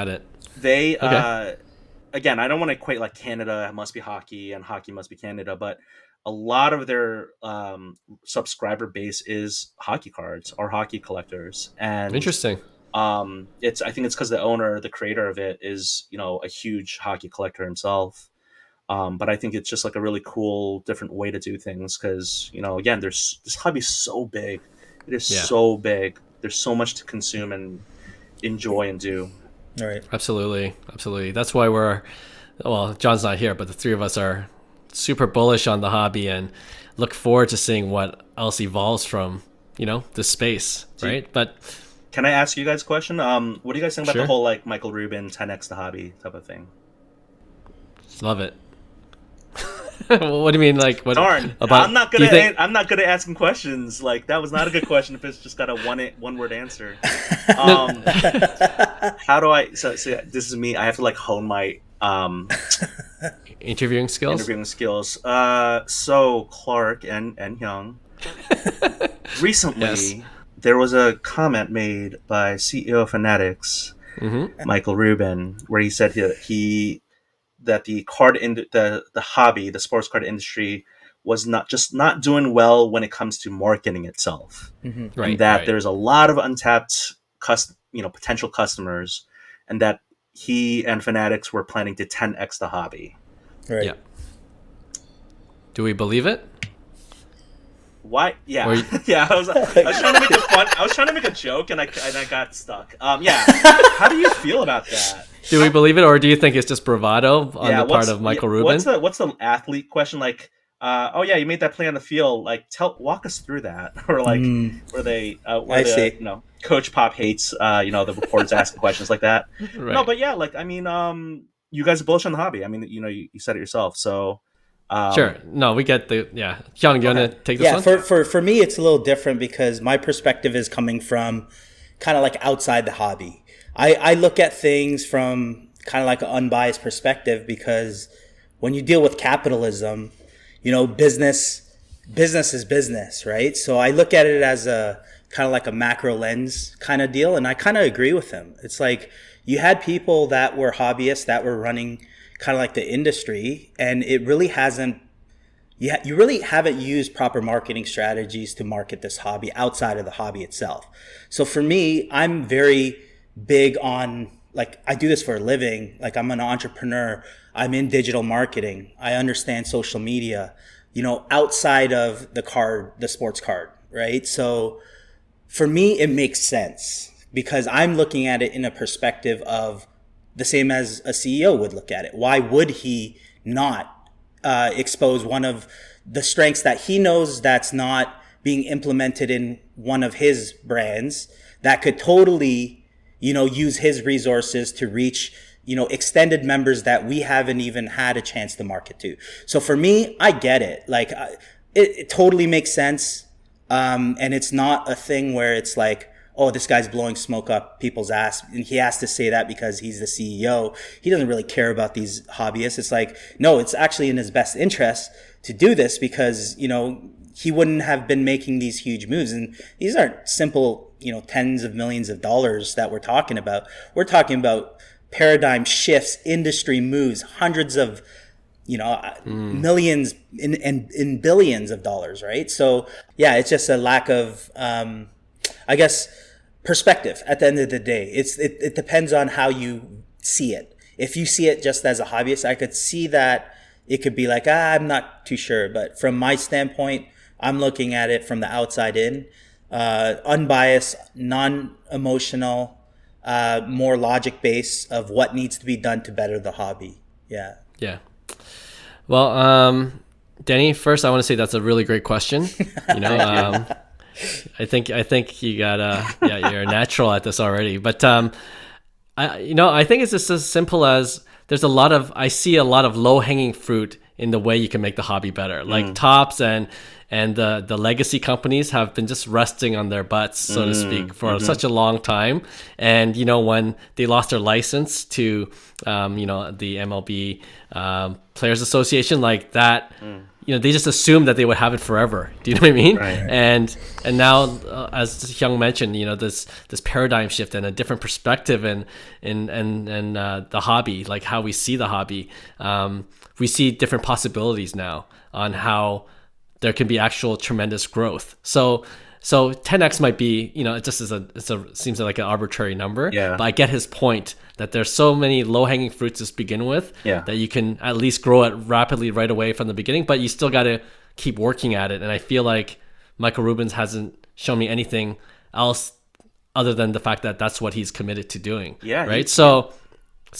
Speaker 1: it.
Speaker 3: They again, I don't want to equate like Canada must be hockey and hockey must be Canada, but a lot of their subscriber base is hockey cards or hockey collectors. And
Speaker 1: interesting.
Speaker 3: I think it's because the creator of it is, a huge hockey collector himself. But I think it's just like a really cool, different way to do things because, again, this hobby is so big. It is so big. There's so much to consume and enjoy and do.
Speaker 2: All right.
Speaker 1: Absolutely. That's why John's not here, but the three of us are super bullish on the hobby and look forward to seeing what else evolves from, this space, right? But
Speaker 3: can I ask you guys a question? What do you guys think about the whole like Michael Rubin 10x the hobby type of thing?
Speaker 1: Love it. What do you mean? Like what?
Speaker 3: Darn,
Speaker 1: about,
Speaker 3: I'm not good at asking questions. Like that was not a good question if it's just got a one word answer. How do I? So this is me. I have to like hone my
Speaker 1: interviewing skills.
Speaker 3: So Clark and Hyung, recently there was a comment made by CEO of Fanatics, Michael Rubin, where he said that the hobby, the sports card industry, was not doing well when it comes to marketing itself, and that there's a lot of untapped potential customers, and that he and Fanatics were planning to 10x the hobby.
Speaker 2: Right.
Speaker 1: Yeah. Do we believe it?
Speaker 3: Why? Yeah. I was trying to make a joke and I got stuck. How do you feel about that?
Speaker 1: Do we believe it, or do you think it's just bravado on the part of Michael Rubin?
Speaker 3: What's the athlete question? Like, you made that play on the field. Like, walk us through that, or like, Coach Pop hates, the reporters asking questions like that. Right. No, but you guys are bullish on the hobby. I mean, you said it yourself, so.
Speaker 1: Sure. No, we get the Hyung, you want to take this one?
Speaker 2: For me, it's a little different because my perspective is coming from kind of like outside the hobby. I look at things from kind of like an unbiased perspective because when you deal with capitalism, business is business, right? So I look at it as a kind of like a macro lens kind of deal, and I kind of agree with him. It's like you had people that were hobbyists that were running kind of like the industry, and it really hasn't. You really haven't used proper marketing strategies to market this hobby outside of the hobby itself. So for me, I'm very big on, like, I do this for a living. Like, I'm an entrepreneur. I'm in digital marketing. I understand social media, outside of the sports card, right? So for me, it makes sense because I'm looking at it in a perspective of the same as a CEO would look at it. Why would he not expose one of the strengths that he knows that's not being implemented in one of his brands that could totally, use his resources to reach, extended members that we haven't even had a chance to market to. So for me, I get it. Like, it totally makes sense. And it's not a thing where it's like, oh, this guy's blowing smoke up people's ass. And he has to say that because he's the CEO. He doesn't really care about these hobbyists. It's like, no, it's actually in his best interest to do this because, he wouldn't have been making these huge moves. And these aren't simple, tens of millions of dollars that we're talking about. We're talking about paradigm shifts, industry moves, hundreds of, millions in billions of dollars, right? So yeah, it's just a lack of, I guess, perspective at the end of the day. It depends on how you see it. If you see it just as a hobbyist, I could see that it could be like, I'm not too sure. But from my standpoint, I'm looking at it from the outside in, unbiased, non-emotional, more logic-based of what needs to be done to better the hobby. Yeah.
Speaker 1: Yeah. Well, Denny, first I want to say that's a really great question. I think you got you're a natural at this already. But I think it's just as simple as I see a lot of low-hanging fruit in the way you can make the hobby better. Like Topps and the legacy companies have been just resting on their butts, so to speak, for such a long time. And when they lost their license to the MLB Players Association, like that, they just assumed that they would have it forever. Do you know what I mean?
Speaker 2: Right.
Speaker 1: And now, as Hyung mentioned, this paradigm shift and a different perspective in the hobby, like how we see the hobby. We see different possibilities now on how there can be actual tremendous growth. So 10x might be, it just seems like an arbitrary number.
Speaker 3: Yeah.
Speaker 1: But I get his point that there's so many low-hanging fruits to begin with that you can at least grow it rapidly right away from the beginning, but you still got to keep working at it. And I feel like Michael Rubens hasn't shown me anything else other than the fact that that's what he's committed to doing.
Speaker 3: Yeah.
Speaker 1: Right. So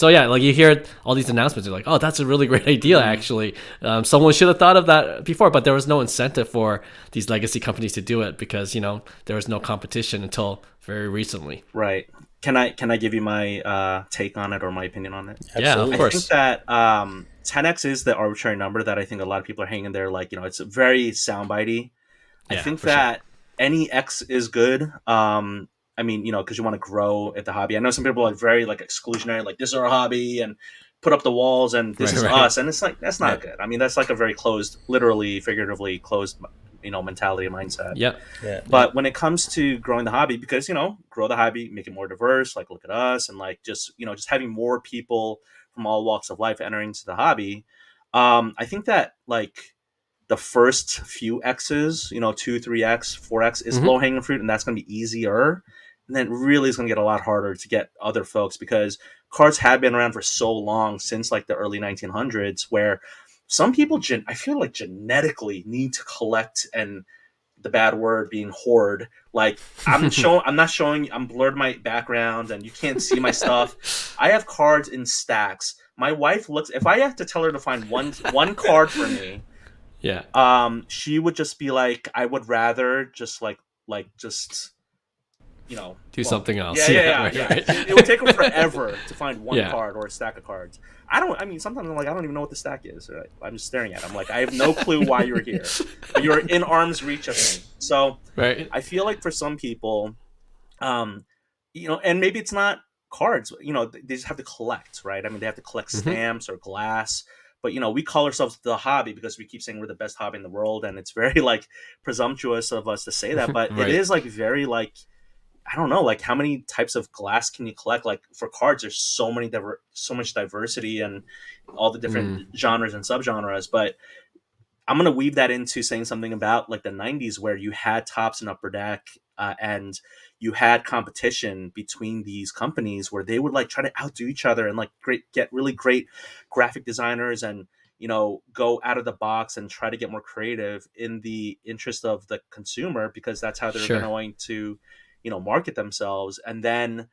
Speaker 1: yeah, like you hear all these announcements, you're like, oh, that's a really great idea, actually. Someone should have thought of that before, but there was no incentive for these legacy companies to do it because, there was no competition until very recently.
Speaker 3: Right. Can I give you my take on it or my opinion on it?
Speaker 1: Yeah, of course.
Speaker 3: I think that 10x is the arbitrary number that I think a lot of people are hanging there. Like, it's very soundbitey. I think that any X is good. I mean, because you want to grow at the hobby. I know some people are very exclusionary, like this is our hobby and put up the walls and this is us. And it's like, that's not good. I mean, that's like a very closed, literally, figuratively closed, mentality and mindset.
Speaker 1: Yeah.
Speaker 3: But when it comes to growing the hobby, because, grow the hobby, make it more diverse, like look at us and just having more people from all walks of life entering into the hobby. I think that the first few X's, 2, 3X, 4X is low hanging fruit, and that's going to be easier. And then really it's going to get a lot harder to get other folks because cards have been around for so long since the early 1900s where some people, I feel like genetically need to collect and the bad word being hoard. I'm blurred my background and you can't see my stuff. I have cards in stacks. My wife if I have to tell her to find one card for me, she would just be like, I would rather just
Speaker 1: do something else.
Speaker 3: Right. It would take them forever to find one card or a stack of cards. Sometimes I'm like, I don't even know what the stack is. Right? I'm just staring at it. I'm like, I have no clue why you're here. But you're in arm's reach of me. So I feel like for some people, and maybe it's not cards, they just have to collect, right? I mean, they have to collect stamps or glass. But, we call ourselves the hobby because we keep saying we're the best hobby in the world. And it's very presumptuous of us to say that. But it is very I don't know, how many types of glass can you collect? For cards, there's so much diversity and all the different genres and subgenres. But I'm going to weave that into saying something about the 90s where you had Topps and Upper Deck and you had competition between these companies where they would try to outdo each other and get really great graphic designers and, go out of the box and try to get more creative in the interest of the consumer because that's how they're going to market themselves. And then,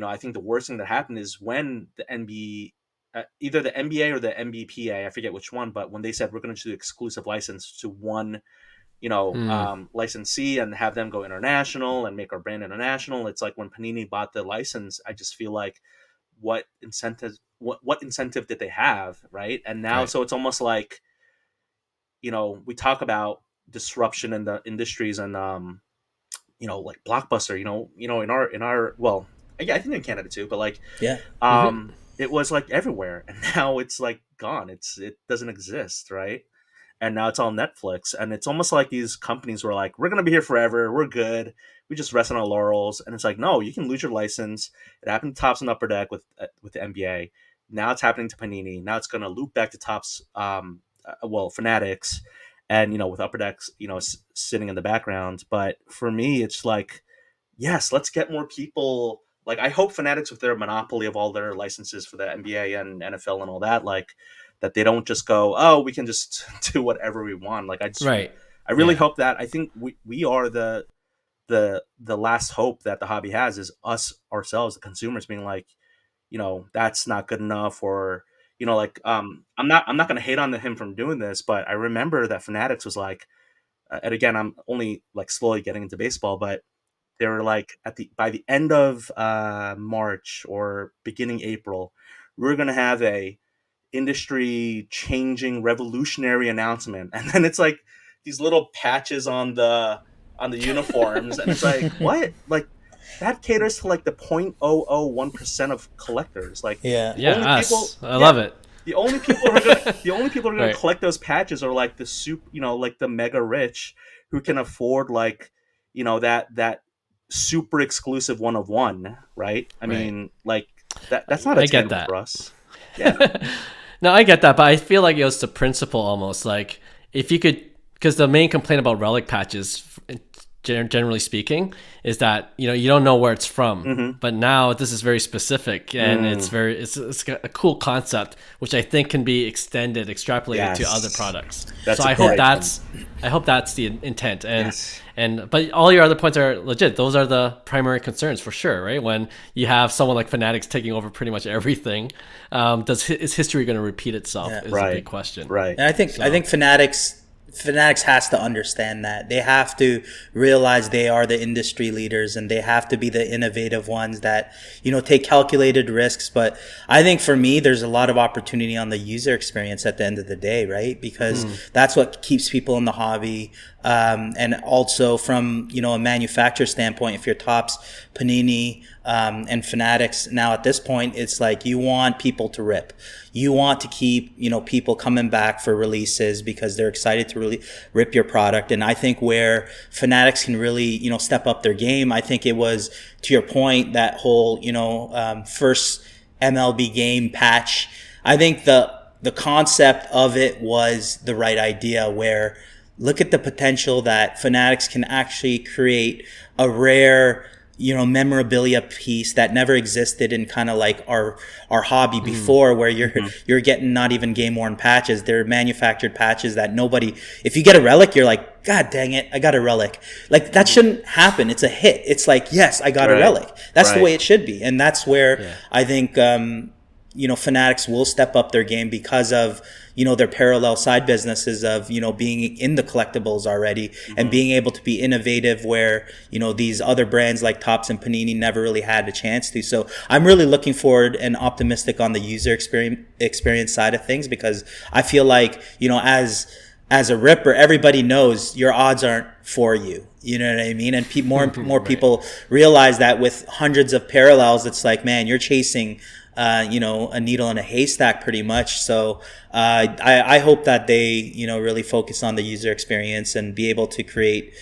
Speaker 3: I think the worst thing that happened is when the either the NBA or the NBPA, I forget which one, but when they said we're going to do exclusive license to one, licensee and have them go international and make our brand international. It's when Panini bought the license, I just feel like what incentive did they have? Right. And now, so it's almost we talk about disruption in the industries and, Blockbuster, in our well, I think in Canada too, but it was everywhere, and now it's gone. It doesn't exist, right? And now it's all Netflix, and it's almost like these companies were we're gonna be here forever, we're good, we just rest on our laurels, and it's no, you can lose your license. It happened to Topps and Upper Deck with the NBA. Now it's happening to Panini. Now it's gonna loop back to Topps, Fanatics. And, with Upper Decks, sitting in the background. But for me, it's yes, let's get more people. I hope Fanatics, with their monopoly of all their licenses for the NBA and NFL and all that, that they don't just go, oh, we can just do whatever we want. I really hope that. I think we are the last hope that the hobby has is us ourselves, the consumers, being that's not good enough, or I'm not going to hate on him from doing this, but I remember that Fanatics was and again, I'm only slowly getting into baseball, but they were by the end of March or beginning April, we're going to have a industry changing revolutionary announcement. And then it's these little patches on the uniforms. And it's what? That caters to the 0.001% of collectors.
Speaker 1: I love it.
Speaker 3: The only people who are gonna collect those patches are the the mega rich who can afford that super exclusive one of one, right? I mean, that's not attainable for us. Yeah.
Speaker 1: No, I get that, but I feel it was the principle almost. If you could, because the main complaint about relic patches generally speaking, is that you don't know where it's from, but now this is very specific, and it's a cool concept, which I think can be extrapolated to other products. So I hope that's the intent, but all your other points are legit. Those are the primary concerns for sure, right? When you have someone like Fanatics taking over pretty much everything, is history going to repeat itself? Is a big question,
Speaker 2: right? And I think Fanatics has to understand that. They have to realize they are the industry leaders, and they have to be the innovative ones that, take calculated risks. But I think for me, there's a lot of opportunity on the user experience at the end of the day, right? Because that's what keeps people in the hobby. And also from, a manufacturer standpoint, if you're Topps, Panini, and Fanatics, now at this point, it's like you want people to rip. You want to keep, people coming back for releases because they're excited to really rip your product. And I think where Fanatics can really, step up their game, I think it was, to your point, that whole, first MLB game patch. I think the concept of it was the right idea, where look at the potential that Fanatics can actually create a rare, memorabilia piece that never existed in kind of like our hobby before, where you're getting not even game worn patches. They're manufactured patches that if you get a relic, you're like, God dang it, I got a relic. Like, that shouldn't happen. It's a hit. It's like, yes, I got a relic. That's the way it should be. And that's where I think, Fanatics will step up their game because of, their parallel side businesses of, being in the collectibles already and being able to be innovative where, these other brands like Topps and Panini never really had a chance to. So I'm really looking forward and optimistic on the user experience side of things, because I feel like, as a ripper, everybody knows your odds aren't for you. You know what I mean? And more people realize that with hundreds of parallels, it's like, man, you're chasing a needle in a haystack pretty much. So I hope that they, really focus on the user experience and be able to create,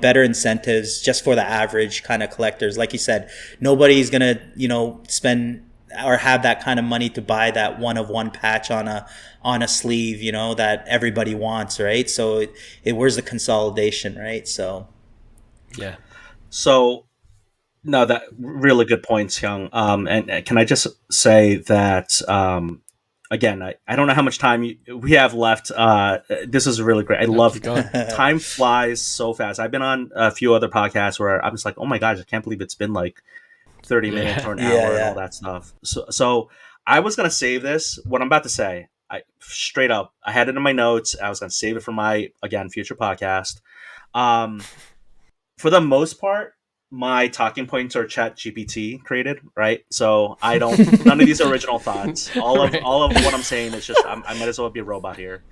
Speaker 2: better incentives just for the average kind of collectors. Like you said, nobody's going to, spend or have that kind of money to buy that one of one patch on a sleeve, that everybody wants, right? So where's the consolidation, right? So,
Speaker 1: yeah.
Speaker 3: So, no, that really good points, Hyung. And can I just say that, again, I don't know how much time we have left. This is really great. I love time flies so fast. I've been on a few other podcasts where I'm just like, oh my gosh, I can't believe it's been like 30 minutes or an hour and all that stuff. So I was going to save this. What I'm about to say, straight up, I had it in my notes. I was going to save it for my, again, future podcast. For the most part, my talking points are Chat GPT created, right? So I don't, none of these are original thoughts. All of what I'm saying is just, I might as well be a robot here.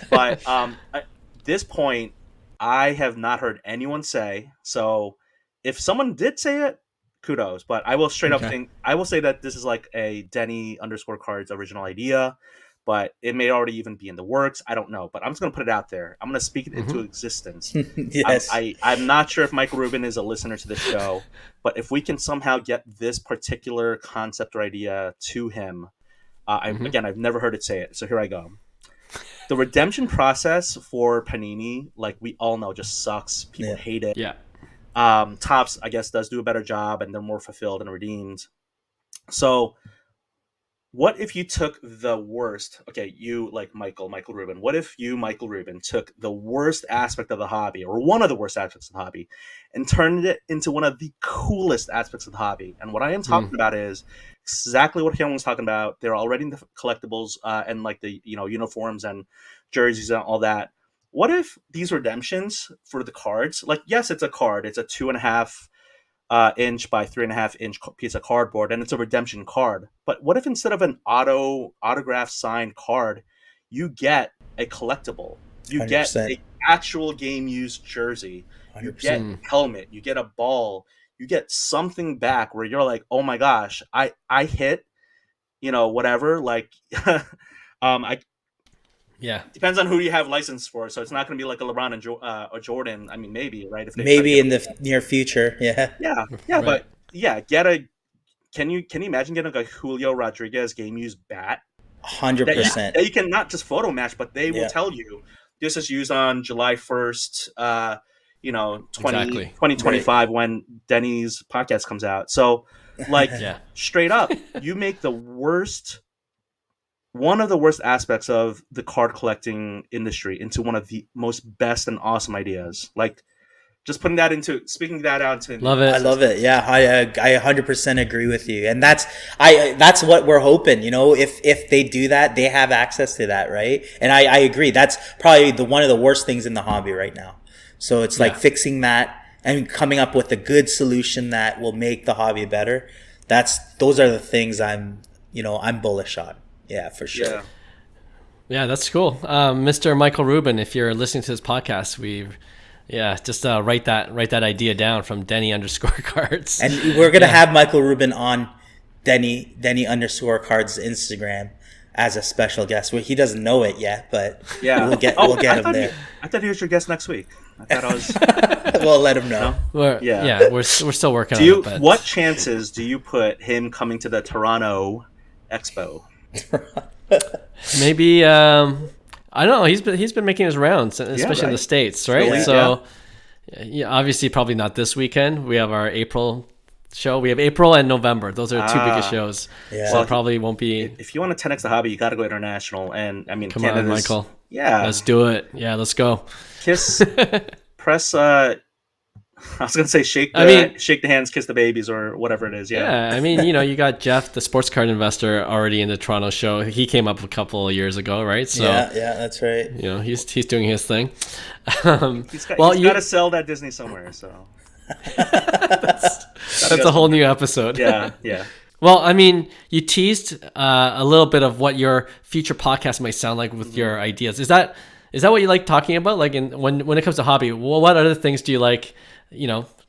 Speaker 3: But at this point, I have not heard anyone say. So if someone did say it, kudos. But I will straight up I will say that this is like a Denny _cards original idea, but it may already even be in the works. I don't know, but I'm just going to put it out there. I'm going to speak it into existence.
Speaker 2: Yes.
Speaker 3: I'm not sure if Michael Rubin is a listener to this show, but if we can somehow get this particular concept or idea to him, again, I've never heard it say it. So here I go. The redemption process for Panini, like we all know, just sucks. People hate it.
Speaker 1: Yeah.
Speaker 3: Topps, I guess, does do a better job, and they're more fulfilled and redeemed. So what if you took the worst? Okay, you like Michael Rubin. What if you, Michael Rubin, took the worst aspect of the hobby, or one of the worst aspects of the hobby, and turned it into one of the coolest aspects of the hobby? And what I am talking about is exactly what Hyung was talking about. They're already in the collectibles and like the uniforms and jerseys and all that. What if these redemptions for the cards, like, yes, it's a card. It's a 2.5 inch by 3.5 inch piece of cardboard, and it's a redemption card. But what if instead of an autograph signed card, you get a collectible? You 100%. Get an actual game used jersey. 100%. You get a helmet. You get a ball. You get something back where you're like, oh my gosh, I hit, whatever. Like, depends on who you have license for. So it's not going to be like a LeBron and or Jordan. I mean, maybe, right? If they
Speaker 2: maybe in the near future. Yeah.
Speaker 3: Right. But yeah, can you imagine getting a Julio Rodriguez game used bat?
Speaker 2: 100%.
Speaker 3: That you can not just photo match, but they will tell you this is used on July 1st.
Speaker 1: Exactly.
Speaker 3: 2025 when Denny's podcast comes out. So like straight up, you make one of the worst aspects of the card collecting industry into one of the most best and awesome ideas. Like just speaking that out to
Speaker 1: love it.
Speaker 2: I love it. Yeah, I 100% agree with you, and that's what we're hoping. If they do that, they have access to that, right? And I agree. That's probably one of the worst things in the hobby right now. So it's like fixing that and coming up with a good solution that will make the hobby better. Those are the things I'm bullish on. Yeah, for sure.
Speaker 1: Yeah, that's cool. Mr. Michael Rubin, if you're listening to this podcast, just write that idea down from Denny _cards.
Speaker 2: And we're going to have Michael Rubin on Denny _cards Instagram as a special guest. Well, he doesn't know it yet, but we'll get him there.
Speaker 3: I thought he was your guest next week. I thought I was.
Speaker 2: We'll let him know.
Speaker 1: No? We're still working on it. But...
Speaker 3: What chances do you put him coming to the Toronto Expo?
Speaker 1: Maybe I don't know. He's been making his rounds, especially in the States, right? Obviously probably not this weekend. We have our April show. We have April and November. Those are the two biggest shows. Yeah. So it probably won't be.
Speaker 3: If you want to 10x the hobby, you got to go international. And I mean,
Speaker 1: come on, Michael.
Speaker 3: Yeah,
Speaker 1: let's do it. Yeah, let's go.
Speaker 3: Press. I was gonna say shake the hands, kiss the babies, or whatever it is.
Speaker 1: Yeah. I mean, you got Jeff, the sports card investor, already in the Toronto show. He came up a couple of years ago, right? So
Speaker 2: yeah, that's right.
Speaker 1: He's doing his thing.
Speaker 3: He's got to sell that Disney somewhere. So
Speaker 1: that's a whole new episode.
Speaker 3: Yeah.
Speaker 1: Well, I mean, you teased a little bit of what your future podcast might sound like with your ideas. Is that what you like talking about? Like, when it comes to hobby, what other things do you like?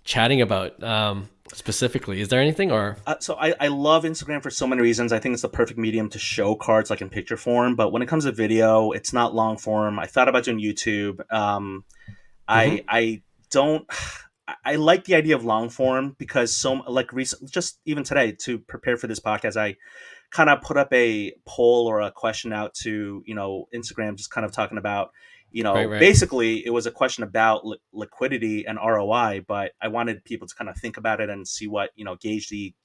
Speaker 1: Chatting about specifically? Is there anything or?
Speaker 3: So I love Instagram for so many reasons. I think it's the perfect medium to show cards like in picture form. But when it comes to video, it's not long form. I thought about doing YouTube. I like the idea of long form because just even today to prepare for this podcast, I kind of put up a poll or a question out to Instagram, just kind of talking about. Basically it was a question about liquidity and ROI, but I wanted people to kind of think about it and see what, gauge the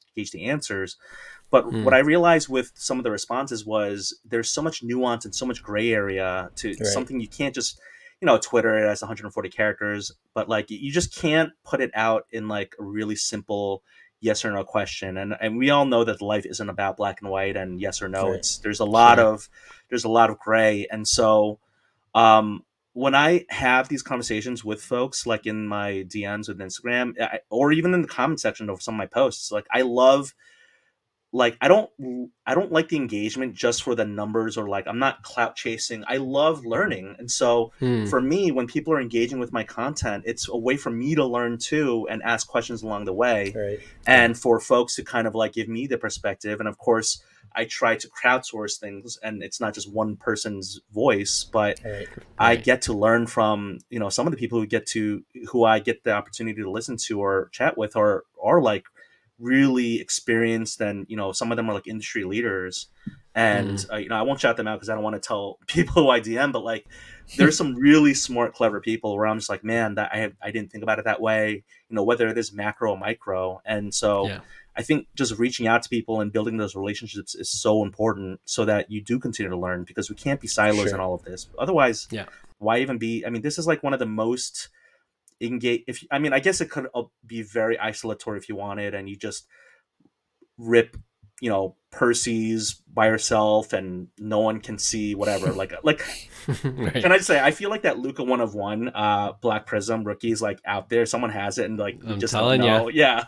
Speaker 3: answers. But what I realized with some of the responses was there's so much nuance and so much gray area to something you can't just, Twitter it has 140 characters, but like you just can't put it out in like a really simple yes or no question. And we all know that life isn't about black and white and yes or no. There's a lot of gray. And so when I have these conversations with folks, like in my DMs with Instagram, or even in the comment section of some of my posts, like I don't like the engagement just for the numbers, or like I'm not clout chasing. I love learning. And so for me, when people are engaging with my content, it's a way for me to learn too and ask questions along the way. And for folks to kind of like give me the perspective. And of course, I try to crowdsource things, and it's not just one person's voice, but I get to learn from, some of the people who I get the opportunity to listen to or chat with are like really experienced, and some of them are like industry leaders, and I won't shout them out because I don't want to tell people who I DM, but like there's some really smart, clever people where I'm just like, man, that I didn't think about it that way, whether it is macro or micro. And so I think just reaching out to people and building those relationships is so important, so that you do continue to learn, because we can't be silos in all of this. Otherwise, why even be? I mean, this is like one of the most engage. I guess it could be very isolatory if you wanted, and you just rip, Percy's by yourself, and no one can see whatever. like, Can I just say, I feel like that Luca 1 of 1 Black Prizm rookie is like out there. Someone has it, and like you just don't know. Yeah.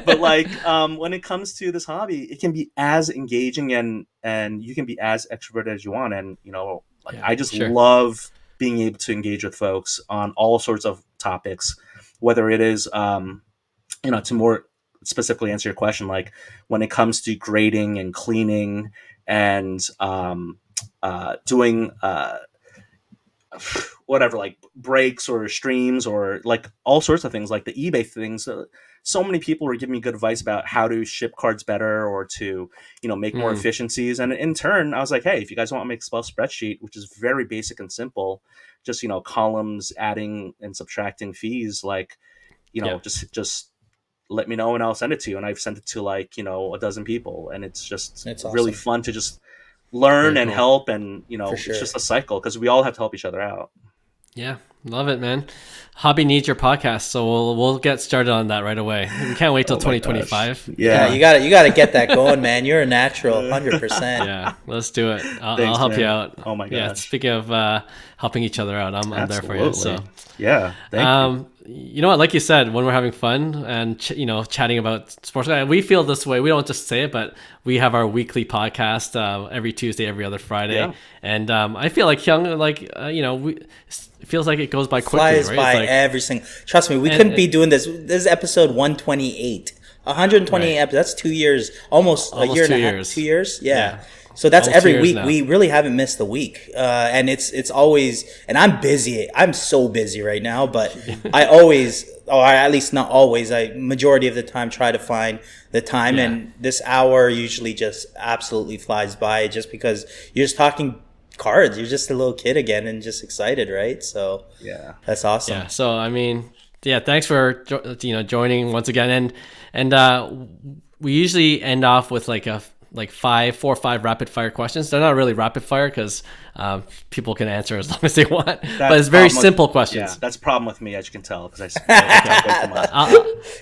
Speaker 3: But like when it comes to this hobby, it can be as engaging and you can be as extroverted as you want, and I just love being able to engage with folks on all sorts of topics, whether it is to more specifically answer your question, like when it comes to grading and cleaning and doing whatever, like breaks or streams or like all sorts of things, like the eBay things. So many people were giving me good advice about how to ship cards better or to, make more efficiencies. And in turn, I was like, hey, if you guys want to make a Excel spreadsheet, which is very basic and simple, just, columns, adding and subtracting fees, like, just let me know and I'll send it to you. And I've sent it to like, a dozen people, and it's really
Speaker 2: awesome.
Speaker 3: fun to just learn
Speaker 1: Very
Speaker 3: and
Speaker 1: cool.
Speaker 3: help. And,
Speaker 2: sure.
Speaker 3: It's just a cycle because we all have to help each other out.
Speaker 1: Yeah. Love it, man. Hobby needs your podcast, so we'll get started on that right away. We can't wait till 2025.
Speaker 2: Yeah, you got to get that going, man. You're a natural, 100%.
Speaker 1: Yeah, let's do it. I'll
Speaker 3: Thanks,
Speaker 1: help
Speaker 3: man.
Speaker 1: you out.
Speaker 3: Oh my gosh.
Speaker 1: Yeah, speaking of helping each other out, I'm there for you. So
Speaker 3: yeah, thank you.
Speaker 1: You know what? Like you said, when we're having fun and chatting about sports, we feel this way. We don't just say it, but we have our weekly podcast every Tuesday, every other Friday, and I feel like Hyung, it feels like it goes by quickly.
Speaker 2: Flies
Speaker 1: right?
Speaker 2: by every single. Trust me, we couldn't be doing this. This is episode 128. 128 episodes. That's 2 years, almost a year and a half. 2 years, yeah. So that's almost every week. Now. We really haven't missed a week, and it's always. And I'm busy. I'm so busy right now, but I always, or at least not always. I majority of the time try to find the time, and this hour usually just absolutely flies by, just because you're just talking cards. You're just a little kid again and just excited, right? So
Speaker 3: yeah,
Speaker 2: that's awesome.
Speaker 1: Yeah. So I mean, thanks for joining once again, and we usually end off with like 4 or 5 rapid fire questions. They're not really rapid fire because people can answer as long as they want, but it's very simple questions.
Speaker 3: Yeah, that's a problem with me, as you can tell, because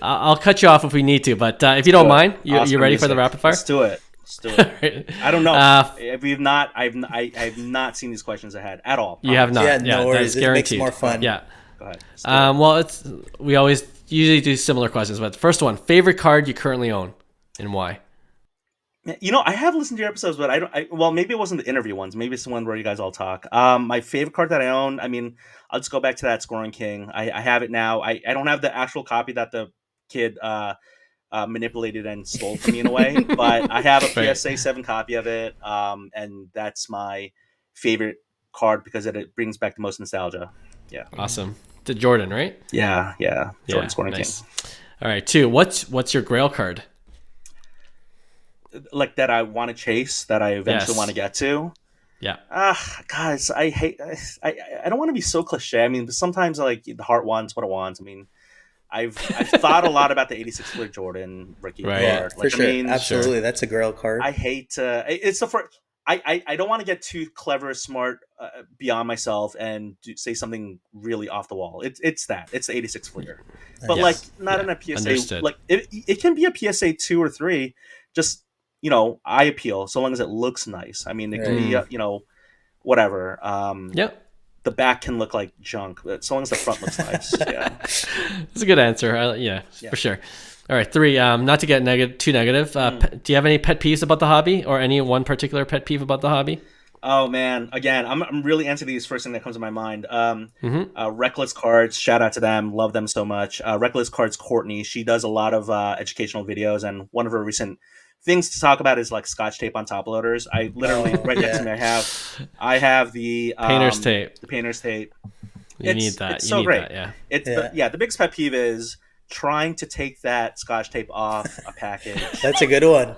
Speaker 1: I'll cut you off if we need to, but if you don't mind, you ready for the rapid fire?
Speaker 3: Let's do it. Right. I don't know. I've not seen these questions ahead at all.
Speaker 1: You have not.
Speaker 2: Yeah, no worries.
Speaker 1: That's guaranteed.
Speaker 2: It makes it more fun.
Speaker 1: Yeah.
Speaker 3: Go ahead.
Speaker 1: Well, we always usually do similar questions, but the first one: favorite card you currently own, and why?
Speaker 3: I have listened to your episodes, but well, maybe it wasn't the interview ones. Maybe it's the one where you guys all talk. My favorite card that I own, I mean, I'll just go back to that Scoring King. I have it now. I don't have the actual copy that the kid manipulated and stole from me in a way, but I have a PSA 7 copy of it, and that's my favorite card because it brings back the most nostalgia. Yeah.
Speaker 1: Awesome. To Jordan, right?
Speaker 3: Yeah. Jordan Scoring
Speaker 1: nice.
Speaker 3: King.
Speaker 1: All right, 2. What's your Grail card?
Speaker 3: Like that I want to chase, that I eventually want to get to.
Speaker 1: Yeah.
Speaker 3: Guys, I don't want to be so cliche. I mean, but sometimes like the heart wants what it wants. I mean, I've thought a lot about the 86 Fleer Jordan rookie card.
Speaker 2: Yeah, for sure. Absolutely. That's a Grail card.
Speaker 3: I hate it's the first. I don't want to get too clever, smart, beyond myself and say something really off the wall. It's the 86 Fleer, but like not in a PSA.
Speaker 1: Understood.
Speaker 3: Like it can be a PSA 2 or 3. Just eye appeal, so long as it looks nice. I mean, it can be whatever. The back can look like junk, but so long as the front looks nice. Yeah,
Speaker 1: that's a good answer. Yeah, for sure. All right, 3. Not to get too negative. Do you have any pet peeves about the hobby, or any one particular pet peeve about the hobby?
Speaker 3: Oh man, again, I'm really answering these first thing that comes to my mind. Reckless Cards, shout out to them, love them so much. Reckless Cards Courtney, she does a lot of educational videos, and one of her recent things to talk about is like Scotch tape on top loaders. I literally next to me I have the
Speaker 1: painter's tape.
Speaker 3: The painter's tape.
Speaker 1: You need that.
Speaker 3: It's so great.
Speaker 1: Yeah.
Speaker 3: The biggest pet peeve is trying to take that Scotch tape off a package.
Speaker 2: That's a good one.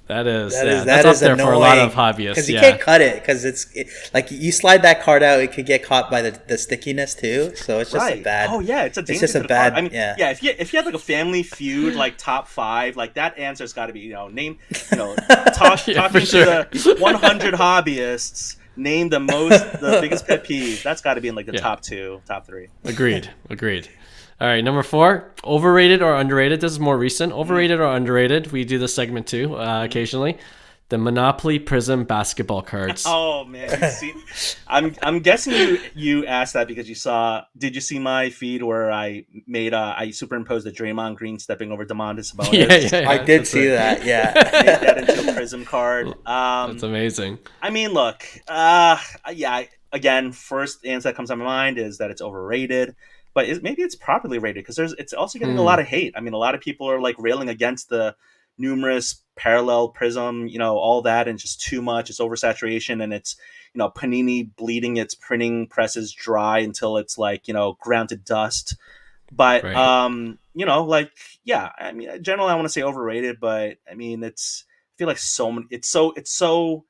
Speaker 1: That is
Speaker 2: up
Speaker 1: there
Speaker 2: annoying
Speaker 1: for a lot of hobbyists.
Speaker 2: Because you can't cut it, because like you slide that card out, it could get caught by the stickiness too. So it's just a bad.
Speaker 3: Oh yeah, it's
Speaker 2: just a bad.
Speaker 3: I mean, if you had like a Family Feud like top 5, like that answer's got to be talking to the 100 hobbyists. Name the biggest pet peeve. That's got to be in like the top 2, top 3.
Speaker 1: Agreed. All right, number 4, overrated or underrated. This is more recent. Overrated or underrated. We do this segment too occasionally. The Monopoly Prizm basketball cards.
Speaker 3: Oh man, I'm guessing you asked that because did you see my feed where I superimposed the Draymond Green stepping over DeMontis Sabonis?
Speaker 1: Yeah.
Speaker 2: I did see that. Yeah,
Speaker 3: I made that into a Prizm card.
Speaker 1: That's amazing.
Speaker 3: I mean, look, again, first answer that comes to my mind is that it's overrated. But maybe it's properly rated because it's also getting a lot of hate. I mean, a lot of people are like railing against the numerous parallel Prizm, all that, and just too much. It's oversaturation, and it's Panini bleeding its printing presses dry until it's like ground to dust. But
Speaker 1: Right.
Speaker 3: I mean, generally I want to say overrated, but I mean I feel like it's so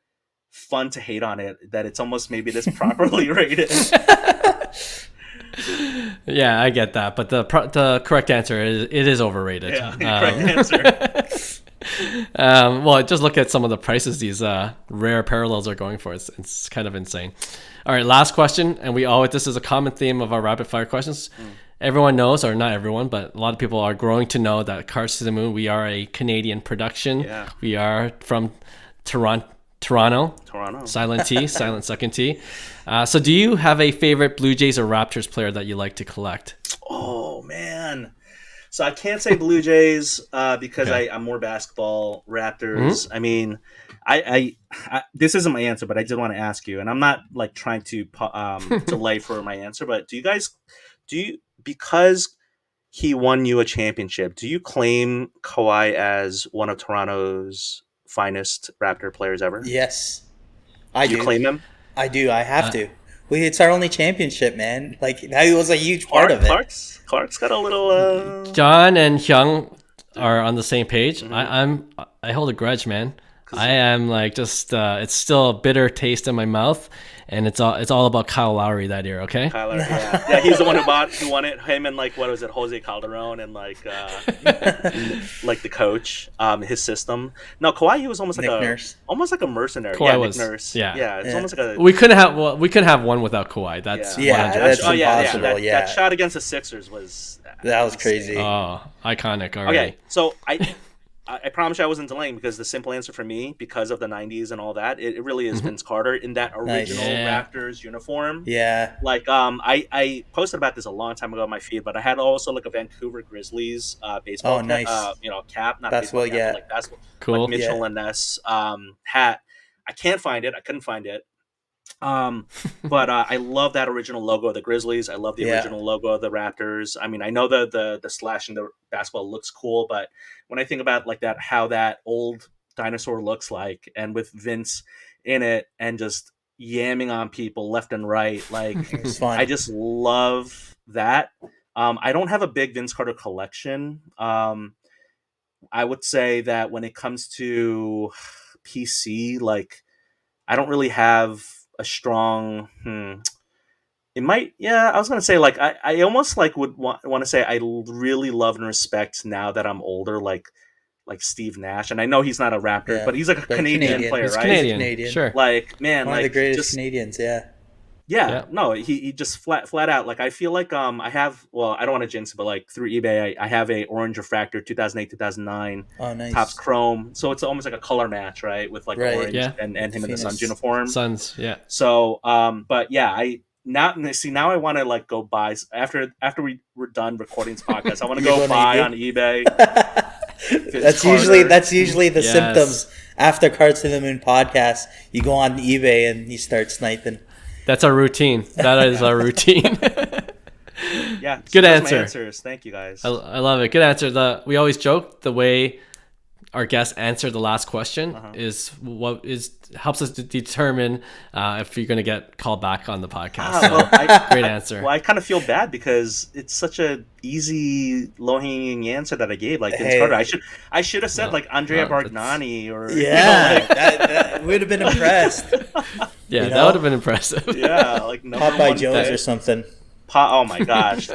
Speaker 3: fun to hate on it that it's almost maybe this properly rated.
Speaker 1: Yeah, I get that, but the correct answer is it is overrated.
Speaker 3: Yeah, correct answer.
Speaker 1: Well, just look at some of the prices these rare parallels are going for. It's kind of insane. All right, last question, and this is a common theme of our rapid fire questions. Everyone knows, or not everyone, but a lot of people are growing to know that Cards to the Moon, we are a Canadian production.
Speaker 3: Yeah.
Speaker 1: We are from Toronto. Silent T, silent second T. So do you have a favorite Blue Jays or Raptors player that you like to collect?
Speaker 3: Oh, man. So I can't say Blue Jays because I'm more basketball. Raptors. I mean, I this isn't my answer, but I did want to ask you, and I'm not like trying to delay for my answer, but because he won you a championship, do you claim Kawhi as one of Toronto's finest Raptor players ever?
Speaker 2: Yes, I do.
Speaker 3: You claim him?
Speaker 2: I do. I have to. It's our only championship, man. Like, that was a huge part of it.
Speaker 3: Clark's got a little.
Speaker 1: John and Hyung are on the same page. I hold a grudge, man. I am like just it's still a bitter taste in my mouth, and it's all about Kyle Lowry that year. Okay.
Speaker 3: Kyle Lowry, yeah, he's the one who won it. Him and like what was it, Jose Calderon and like like the coach, his system. No, Kawhi, he was almost like a mercenary.
Speaker 1: Kawhi
Speaker 3: Nick Nurse.
Speaker 1: Yeah.
Speaker 3: It's almost like a.
Speaker 1: We couldn't have one without Kawhi. That's 100%.
Speaker 2: That's impossible.
Speaker 3: That shot against the Sixers was
Speaker 2: crazy.
Speaker 1: Oh, iconic already.
Speaker 3: Okay, so I promise you I wasn't delaying, because the simple answer for me, because of the 90s and all that, it really is Vince Carter in that original Raptors uniform.
Speaker 2: Yeah.
Speaker 3: Like, I posted about this a long time ago on my feed, but I had also like a Vancouver Grizzlies baseball cap. Not
Speaker 2: that's
Speaker 3: baseball cap, but like basketball.
Speaker 1: Cool.
Speaker 3: Like Mitchell and Ness hat. I can't find it. I couldn't find it. But I love that original logo of the Grizzlies. I love the original logo of the Raptors. I mean, I know the slash in the basketball looks cool, but when I think about like that, how that old dinosaur looks like, and with Vince in it and just yamming on people left and right, like I just love that. I don't have a big Vince Carter collection. I would say that when it comes to PC, like I don't really have a strong it might I was gonna say like I almost like would want to say I really love and respect, now that I'm older, like Steve Nash, and I know he's not a Raptor, but he's like a Canadian player.
Speaker 1: He's
Speaker 3: right?
Speaker 1: Canadian, sure.
Speaker 3: Like, man,
Speaker 2: one
Speaker 3: like
Speaker 2: of the greatest Canadians.
Speaker 3: No, he just flat out, like I feel like I have, well, I don't want to jinx it, but like through eBay I have a orange refractor 2008-2009
Speaker 2: nice.
Speaker 3: Topps Chrome, so it's almost like a color match, right, with like orange and him in the Suns uniform. So but now I want to like go buy after we're done recording this podcast. I want to go buy on eBay.
Speaker 2: That's usually the symptoms after Cards to the Moon podcast. You go on eBay and you start sniping.
Speaker 1: That's our routine. That is our routine.
Speaker 3: Yeah,
Speaker 1: good answer.
Speaker 3: Answers. Thank you guys.
Speaker 1: I love it. Good answer. We always joke the way our guests answer the last question is helps us to determine if you're going to get called back on the podcast. Great answer.
Speaker 3: Well, I kind of feel bad because it's such a easy, low-hanging answer that I gave. Like Vince Carter, I should have said like Andrea Bargnani or
Speaker 2: that would have been impressed.
Speaker 1: Yeah, that would have been impressive.
Speaker 3: Yeah, like
Speaker 2: Popeye Jones or something.
Speaker 3: Oh my gosh,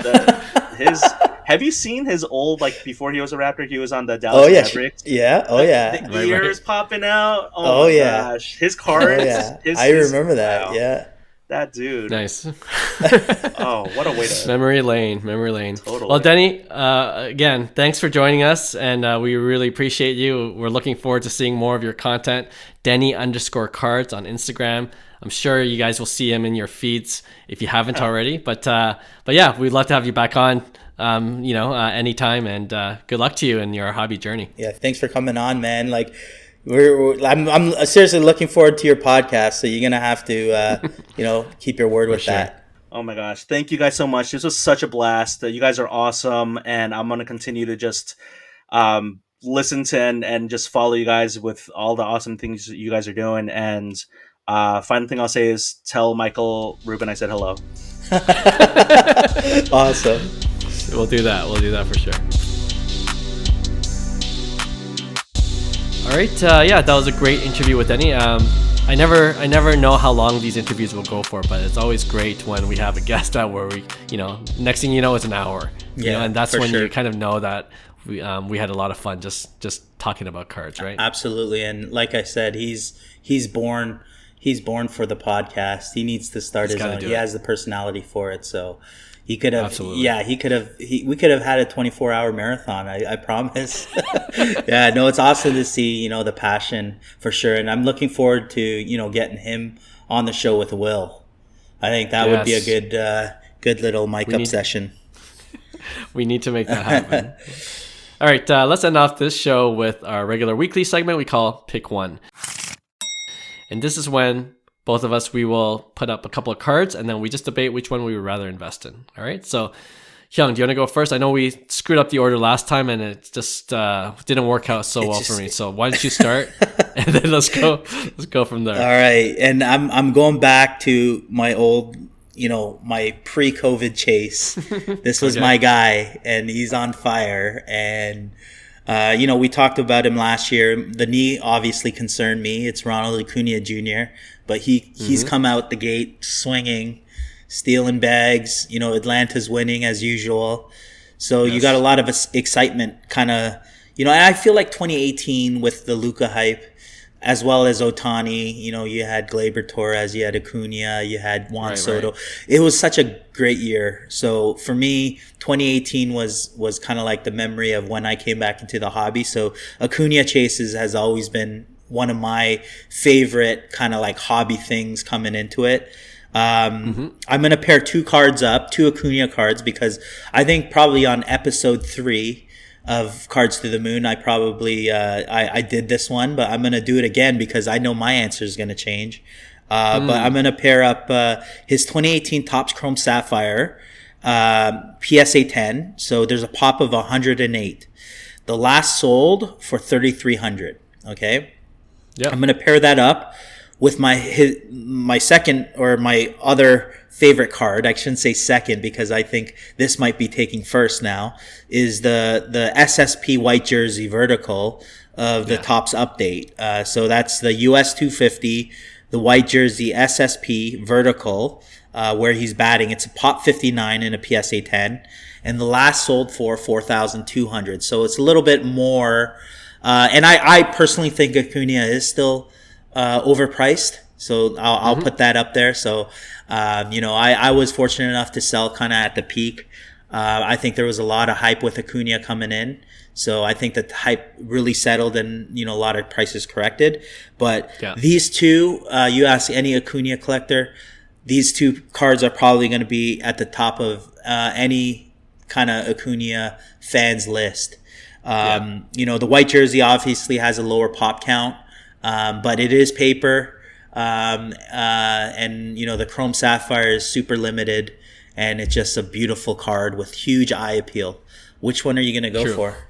Speaker 3: have you seen his old, like before he was a Raptor, he was on the Dallas Mavericks?
Speaker 2: Yeah.
Speaker 3: The ears popping out. Oh my gosh, his cards.
Speaker 2: I remember that. Wow. Yeah,
Speaker 3: that dude.
Speaker 1: Nice.
Speaker 3: Oh, what a way to
Speaker 1: memory lane.
Speaker 3: Totally.
Speaker 1: Well, Denny, again, thanks for joining us, and we really appreciate you. We're looking forward to seeing more of your content. Denny_cards on Instagram. I'm sure you guys will see him in your feeds if you haven't already. But yeah, we'd love to have you back on, anytime. And good luck to you in your hobby journey.
Speaker 2: Yeah, thanks for coming on, man. Like, I'm seriously looking forward to your podcast. So you're gonna have to, keep your word with that.
Speaker 3: Oh my gosh, thank you guys so much. This was such a blast. You guys are awesome, and I'm gonna continue to just listen to and just follow you guys with all the awesome things you guys are doing. And final thing I'll say is tell Michael Rubin I said hello.
Speaker 2: Awesome.
Speaker 1: We'll do that. We'll do that for sure. All right. Yeah, that was a great interview with Denny. I never know how long these interviews will go for, but it's always great when we have a guest out where we, next thing you know, it's an hour. And that's when you kind of know that we had a lot of fun just talking about cards, right?
Speaker 2: Absolutely. And like I said, he's born for the podcast. He needs to start his own. He has the personality for it, so he could have. Absolutely. Yeah, we could have had a 24-hour marathon. I promise. Yeah, no, it's awesome to see the passion for sure, and I'm looking forward to getting him on the show with Will. I think that would be a good little mic up session.
Speaker 1: We need to make that happen. All right, let's end off this show with our regular weekly segment we call Pick One. And this is when both of us, we will put up a couple of cards and then we just debate which one we would rather invest in. All right, so Hyung, do you want to go first? I know we screwed up the order last time and it just didn't work out so well for me. So why don't you start and then let's go from there.
Speaker 2: All right, and I'm going back to my old, my pre-COVID Chase. This was my guy, and he's on fire. And we talked about him last year. The knee obviously concerned me. It's Ronald Acuna Jr., but he's come out the gate swinging, stealing bags. Atlanta's winning as usual. So you got a lot of excitement kind of, and I feel like 2018 with the Luka hype, as well as Ohtani, you had Gleyber Torres, you had Acuna, you had Juan Soto. Right. It was such a great year. So for me, 2018 was kind of like the memory of when I came back into the hobby. So Acuna chases has always been one of my favorite kind of like hobby things coming into it. I'm going to pair two Acuna cards, because I think probably on episode 3 of Cards to the Moon, I probably I did this one, but I'm gonna do it again because I know my answer is gonna change. But I'm gonna pair up his 2018 Topps Chrome Sapphire PSA 10. So there's a pop of 108. The last sold for 3,300. Okay. Yeah. I'm gonna pair that up with my second, or my other favorite card. I shouldn't say second, because I think this might be taking first now, is the SSP white jersey vertical of the Topps update. So that's the US 250, the white jersey SSP vertical, where he's batting. It's a pop 59 in a PSA 10, and the last sold for 4,200. So it's a little bit more, and I personally think Acuna is still overpriced. So I'll put that up there. So, I was fortunate enough to sell kind of at the peak. I think there was a lot of hype with Acuna coming in. So I think that the hype really settled and, a lot of prices corrected. But these two, you ask any Acuna collector, these two cards are probably going to be at the top of any kind of Acuna fans list. The white jersey obviously has a lower pop count, but it is paper. And the Chrome Sapphire is super limited, and it's just a beautiful card with huge eye appeal. Which one are you going to go for?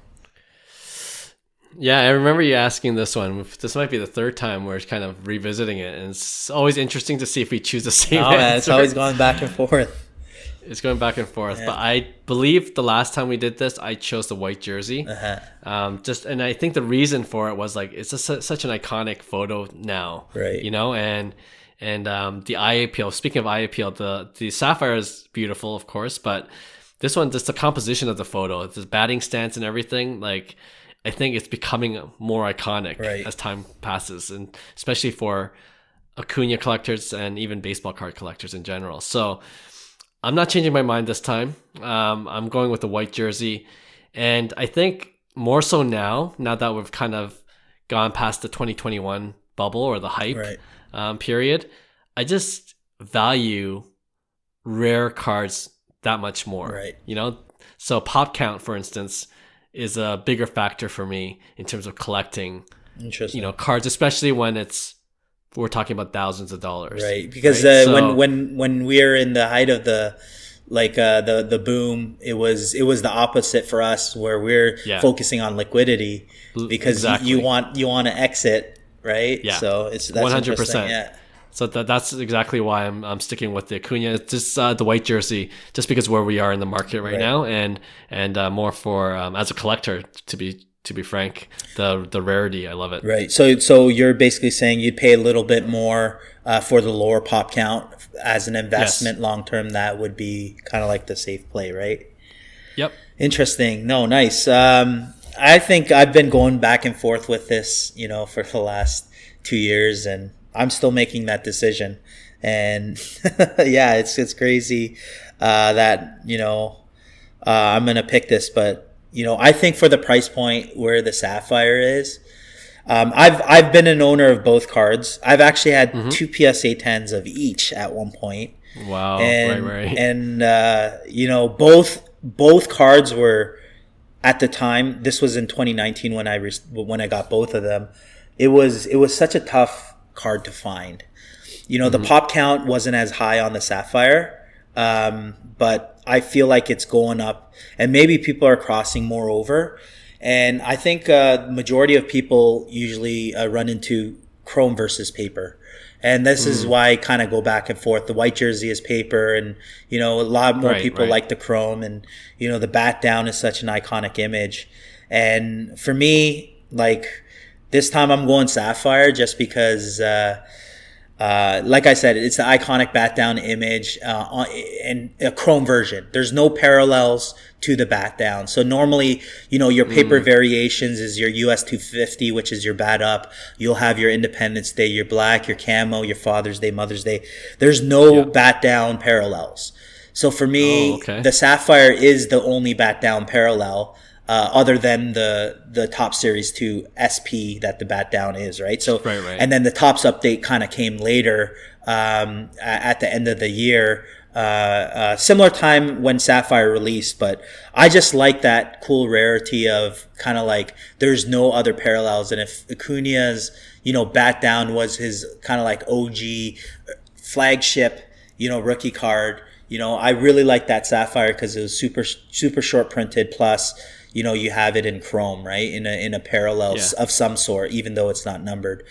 Speaker 1: Yeah, I remember you asking this one. This might be the third time we're kind of revisiting it, and it's always interesting to see if we choose the same answer.
Speaker 2: Man, it's always going back and forth.
Speaker 1: It's going back and forth, but I believe the last time we did this, I chose the white jersey. And I think the reason for it was like it's just such an iconic photo now,
Speaker 2: right?
Speaker 1: And the eye appeal. Speaking of eye appeal, the Sapphire is beautiful, of course, but this one, just the composition of the photo, the batting stance and everything, like I think it's becoming more iconic as time passes, and especially for Acuna collectors and even baseball card collectors in general. So I'm not changing my mind this time. I'm going with the white jersey. And I think more so now that we've kind of gone past the 2021 bubble or the hype period, I just value rare cards that much more.
Speaker 2: Right.
Speaker 1: So pop count, for instance, is a bigger factor for me in terms of collecting, cards, especially when we're talking about thousands of dollars.
Speaker 2: Right. Because when we're in the height of the like the boom, it was the opposite for us, where we're focusing on liquidity because you want to exit, right?
Speaker 1: Yeah.
Speaker 2: So that's
Speaker 1: 100%.
Speaker 2: Yeah.
Speaker 1: So that's exactly why I'm sticking with the Acuna. It's just the white jersey, just because where we are in the market right now, and more for as a collector, to be frank, the rarity, I love it.
Speaker 2: Right. So you're basically saying you'd pay a little bit more for the lower pop count as an investment long term. That would be kind of like the safe play, right?
Speaker 1: Yep.
Speaker 2: Interesting. No, nice. I think I've been going back and forth with this, for the last 2 years, and I'm still making that decision. And yeah, it's crazy that I'm gonna pick this, but I think for the price point where the Sapphire is, I've been an owner of both cards. I've actually had two PSA 10s of each at one point.
Speaker 1: Wow!
Speaker 2: And,
Speaker 1: right.
Speaker 2: And both cards were, at the time, this was in 2019 when I got both of them. It was such a tough card to find. The pop count wasn't as high on the Sapphire, but I feel like it's going up, and maybe people are crossing more over. And I think majority of people usually run into chrome versus paper. And this is why I kind of go back and forth. The white jersey is paper, and a lot more people like the chrome, and the bat down is such an iconic image. And for me, like, this time I'm going Sapphire just because, like I said, it's the iconic bat down image and a chrome version. There's no parallels to the bat down. So normally, your paper variations is your US 250, which is your bat up. You'll have your Independence Day, your black, your camo, your Father's Day, Mother's Day. There's no bat down parallels. So for me, the Sapphire is the only bat down parallel. Other than the Top Series 2 SP that the bat down is, right? So, and then the Topps update kind of came later at the end of the year, similar time when Sapphire released. But I just like that cool rarity of kind of like there's no other parallels. And if Acuna's bat down was his kind of like OG flagship rookie card, I really like that Sapphire because it was super short printed, plus you have it in chrome, right? In a parallel of some sort, even though it's not numbered.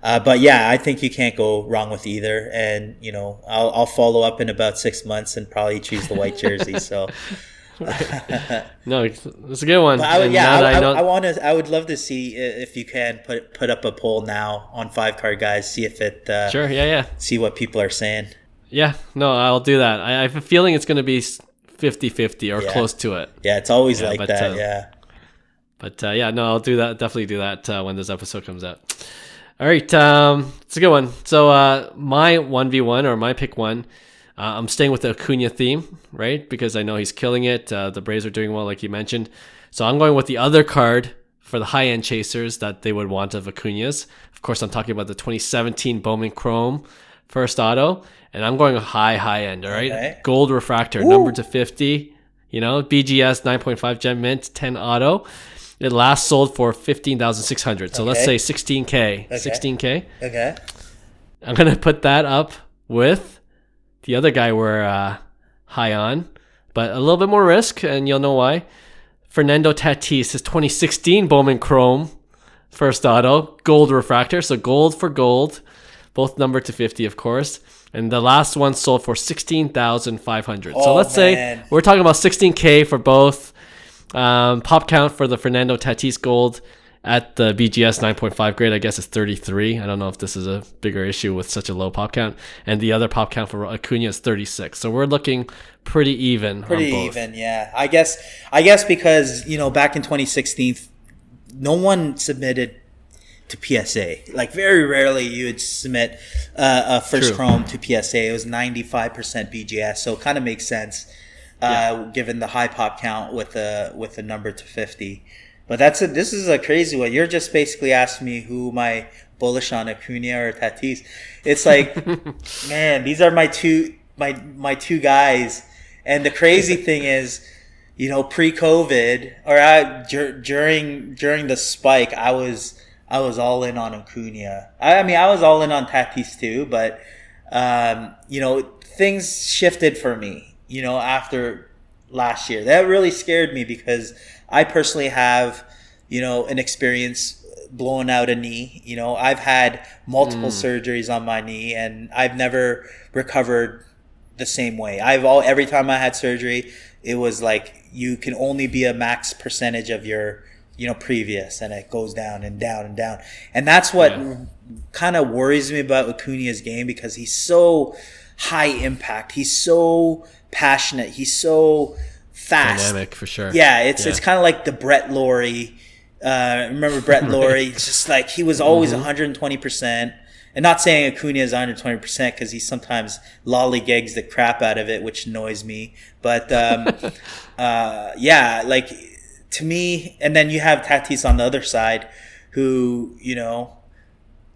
Speaker 2: But yeah, I think you can't go wrong with either. And I'll follow up in about 6 months and probably choose the white jersey. So
Speaker 1: no, it's a good one.
Speaker 2: But I would love to see if you can put up a poll now on 5 Card Guys, see if it see what people are saying.
Speaker 1: Yeah, no, I'll do that. I have a feeling it's going to be 50-50 or close to it.
Speaker 2: Yeah, it's always like that.
Speaker 1: But no, I'll do that. Definitely do that when this episode comes out. All right, it's a good one. So my 1v1 or my pick one, I'm staying with the Acuna theme, right? Because I know he's killing it. The Braves are doing well, like you mentioned. So I'm going with the other card for the high-end chasers that they would want of Acuna's. Of course, I'm talking about the 2017 Bowman Chrome first auto. And I'm going high end, all right? Okay. Gold Refractor, number to 50. BGS 9.5 Gem Mint, 10 auto. It last sold for $15,600. So let's say $16K. Okay. $16K.
Speaker 2: Okay.
Speaker 1: I'm going to put that up with the other guy we're high on, but a little bit more risk, and you'll know why. Fernando Tatis, his 2016 Bowman Chrome first auto, Gold Refractor. So gold for gold, both number to 50, of course. And the last one sold for $16,500. So let's say we're talking about $16K for both. Pop count for the Fernando Tatis Gold at the BGS 9.5 grade, I guess, is 33. I don't know if this is a bigger issue with such a low pop count. And the other pop count for Acuna is 36. So we're looking pretty even.
Speaker 2: Pretty
Speaker 1: on both.
Speaker 2: Even, yeah. I guess because back in 2016, no one submitted to PSA. Like, very rarely you would submit a first Chrome to PSA. It was 95% BGS, so it kind of makes sense given the high pop count with the number to 50. But this is a crazy one. You're just basically asking me who am I bullish on, Acuna or Tatis. It's like, man, these are my two guys. And the crazy thing is, pre-COVID or during the spike, I was all in on Acuna. I mean, I was all in on Tatis too, but things shifted for me. after last year. That really scared me because I personally have, an experience blowing out a knee. I've had multiple surgeries on my knee, and I've never recovered the same way. Every time I had surgery, it was like you can only be a max percentage of your previous, and it goes down and down and down. And that's what kind of worries me about Acuna's game, because he's so high impact. He's so passionate. He's so fast.
Speaker 1: Dynamic, for sure.
Speaker 2: Yeah, it's kind of like the Brett Laurie. Remember Brett Laurie? It's just like he was always 120%. And not saying Acuna is 120% because he sometimes lollygags the crap out of it, which annoys me. But like to me, and then you have Tatis on the other side, who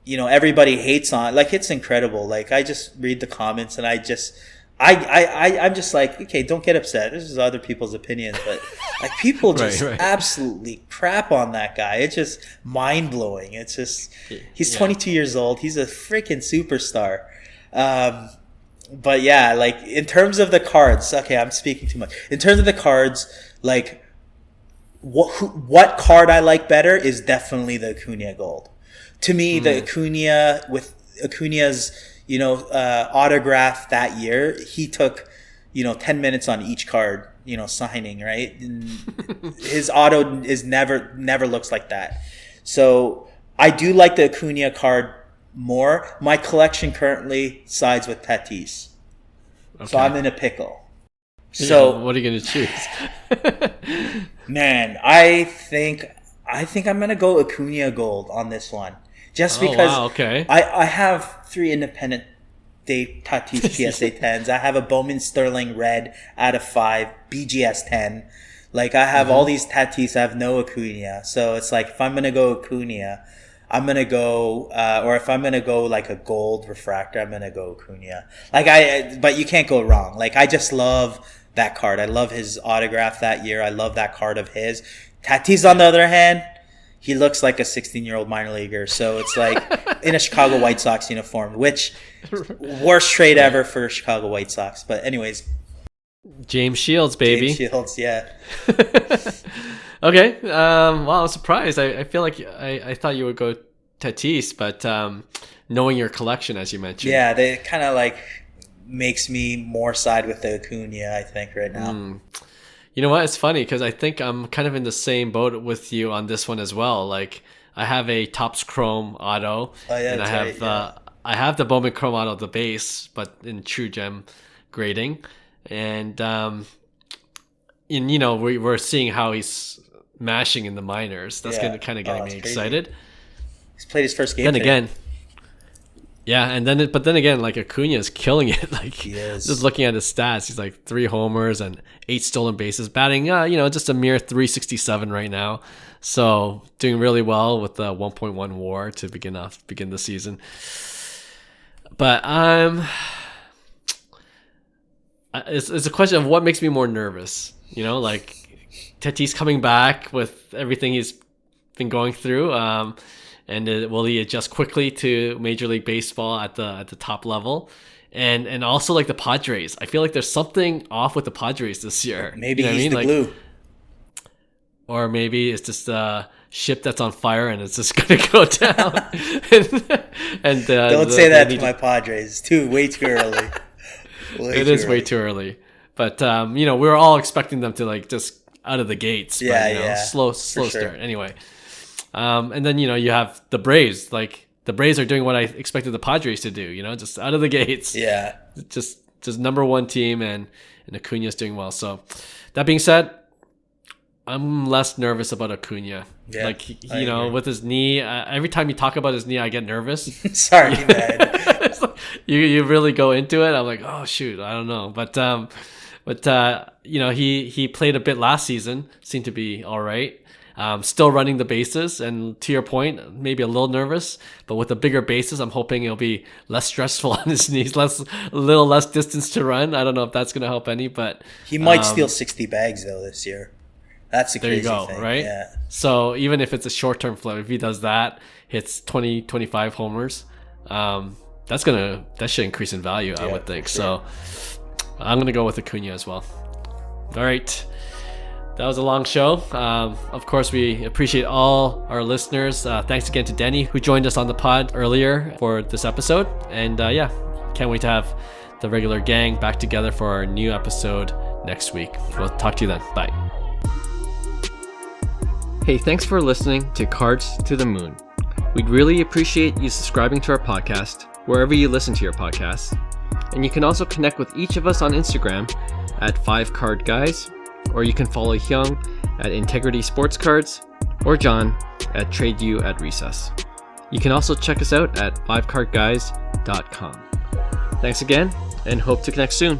Speaker 2: everybody hates on. Like, it's incredible. Like, I just read the comments and I'm just like, okay, don't get upset. This is other people's opinions, but like people just absolutely crap on that guy. It's just mind blowing. It's just he's 22 years old. He's a freaking superstar. But yeah, like in terms of the cards, okay, I'm speaking too much. In terms of the cards, like what card I like better is definitely the Acuna Gold. To me, the Acuna with Acuna's autograph that year, he took 10 minutes on each card, signing, right? And his auto is never looks like that. So I do like the Acuna card more. My collection currently sides with Tatis. Okay. So I'm in a pickle. So
Speaker 1: what are you going to choose?
Speaker 2: Man, I think I'm going to go Acuna Gold on this one. Just because I have 3 independent Dave Tatis PSA 10s. I have a Bowman Sterling Red out of 5, BGS 10. Like, I have all these Tatis. I have no Acuna. So it's like, if I'm going to go Acuna, I'm going to go, or if I'm going to go like a gold refractor, I'm going to go Acuna. But you can't go wrong. Like, I just love that card. I love his autograph that year. I love that card of his. Tatis, on the other hand, he looks like a 16-year-old minor leaguer. So it's like in a Chicago White Sox uniform, which worst trade ever for Chicago White Sox. But anyways.
Speaker 1: James Shields, baby.
Speaker 2: James Shields, yeah.
Speaker 1: Okay. Well, I was surprised. I feel like I thought you would go Tatis, but knowing your collection, as you mentioned.
Speaker 2: Yeah, they kind of like makes me more side with the Acuna, I think, right now.
Speaker 1: You know what? It's funny because I think I'm kind of in the same boat with you on this one as well. Like, I have a Topps Chrome auto, and I have the Bowman Chrome auto, the base, but in True Gem grading, and we're seeing how he's mashing in the minors. That's kind of getting me
Speaker 2: crazy.
Speaker 1: Excited.
Speaker 2: He's played his first game.
Speaker 1: Then again. Yeah, but then again, like Acuna is killing it. Like, just looking at his stats, he's like 3 homers and 8 stolen bases, batting, just a mere 367 right now. So doing really well with the 1.1 WAR to begin the season. But it's a question of what makes me more nervous. Like Tatis coming back with everything he's been going through. And will he adjust quickly to Major League Baseball at the top level? And also like the Padres. I feel like there's something off with the Padres this year.
Speaker 2: Maybe he's the glue.
Speaker 1: Or maybe it's just a ship that's on fire and it's just going to go down. and
Speaker 2: Don't say that to my Padres. It's way too early.
Speaker 1: It is way too early. But, we were all expecting them to like just out of the gates.
Speaker 2: Yeah,
Speaker 1: slow start. Anyway. And then, you have the Braves. Like, the Braves are doing what I expected the Padres to do, just out of the gates.
Speaker 2: Yeah.
Speaker 1: Just number one team, and Acuna's doing well. So, that being said, I'm less nervous about Acuna.
Speaker 2: Yeah,
Speaker 1: like, with his knee, every time you talk about his knee, I get nervous.
Speaker 2: Sorry, man.
Speaker 1: Like, you really go into it. I'm like, oh, shoot, I don't know. But he played a bit last season, seemed to be all right. Still running the bases, and to your point, maybe a little nervous, but with the bigger bases, I'm hoping it'll be less stressful on his knees, a little less distance to run. I don't know if that's going to help any, but
Speaker 2: he might steal 60 bags though this year. That's a crazy thing. There you go,
Speaker 1: right?
Speaker 2: Yeah.
Speaker 1: So even if it's a short-term flip, if he does that, hits 20, 25 homers, that should increase in value, I would think. Sure. So I'm going to go with Acuna as well. All right. That was a long show. Of course, we appreciate all our listeners. Thanks again to Denny, who joined us on the pod earlier for this episode. And can't wait to have the regular gang back together for our new episode next week. We'll talk to you then. Bye. Hey, thanks for listening to Cards to the Moon. We'd really appreciate you subscribing to our podcast wherever you listen to your podcasts. And you can also connect with each of us on Instagram at 5cardguys, or you can follow Hyung at Integrity Sports Cards, or John at TradeU at Recess. You can also check us out at 5cardguys.com. Thanks again, and hope to connect soon.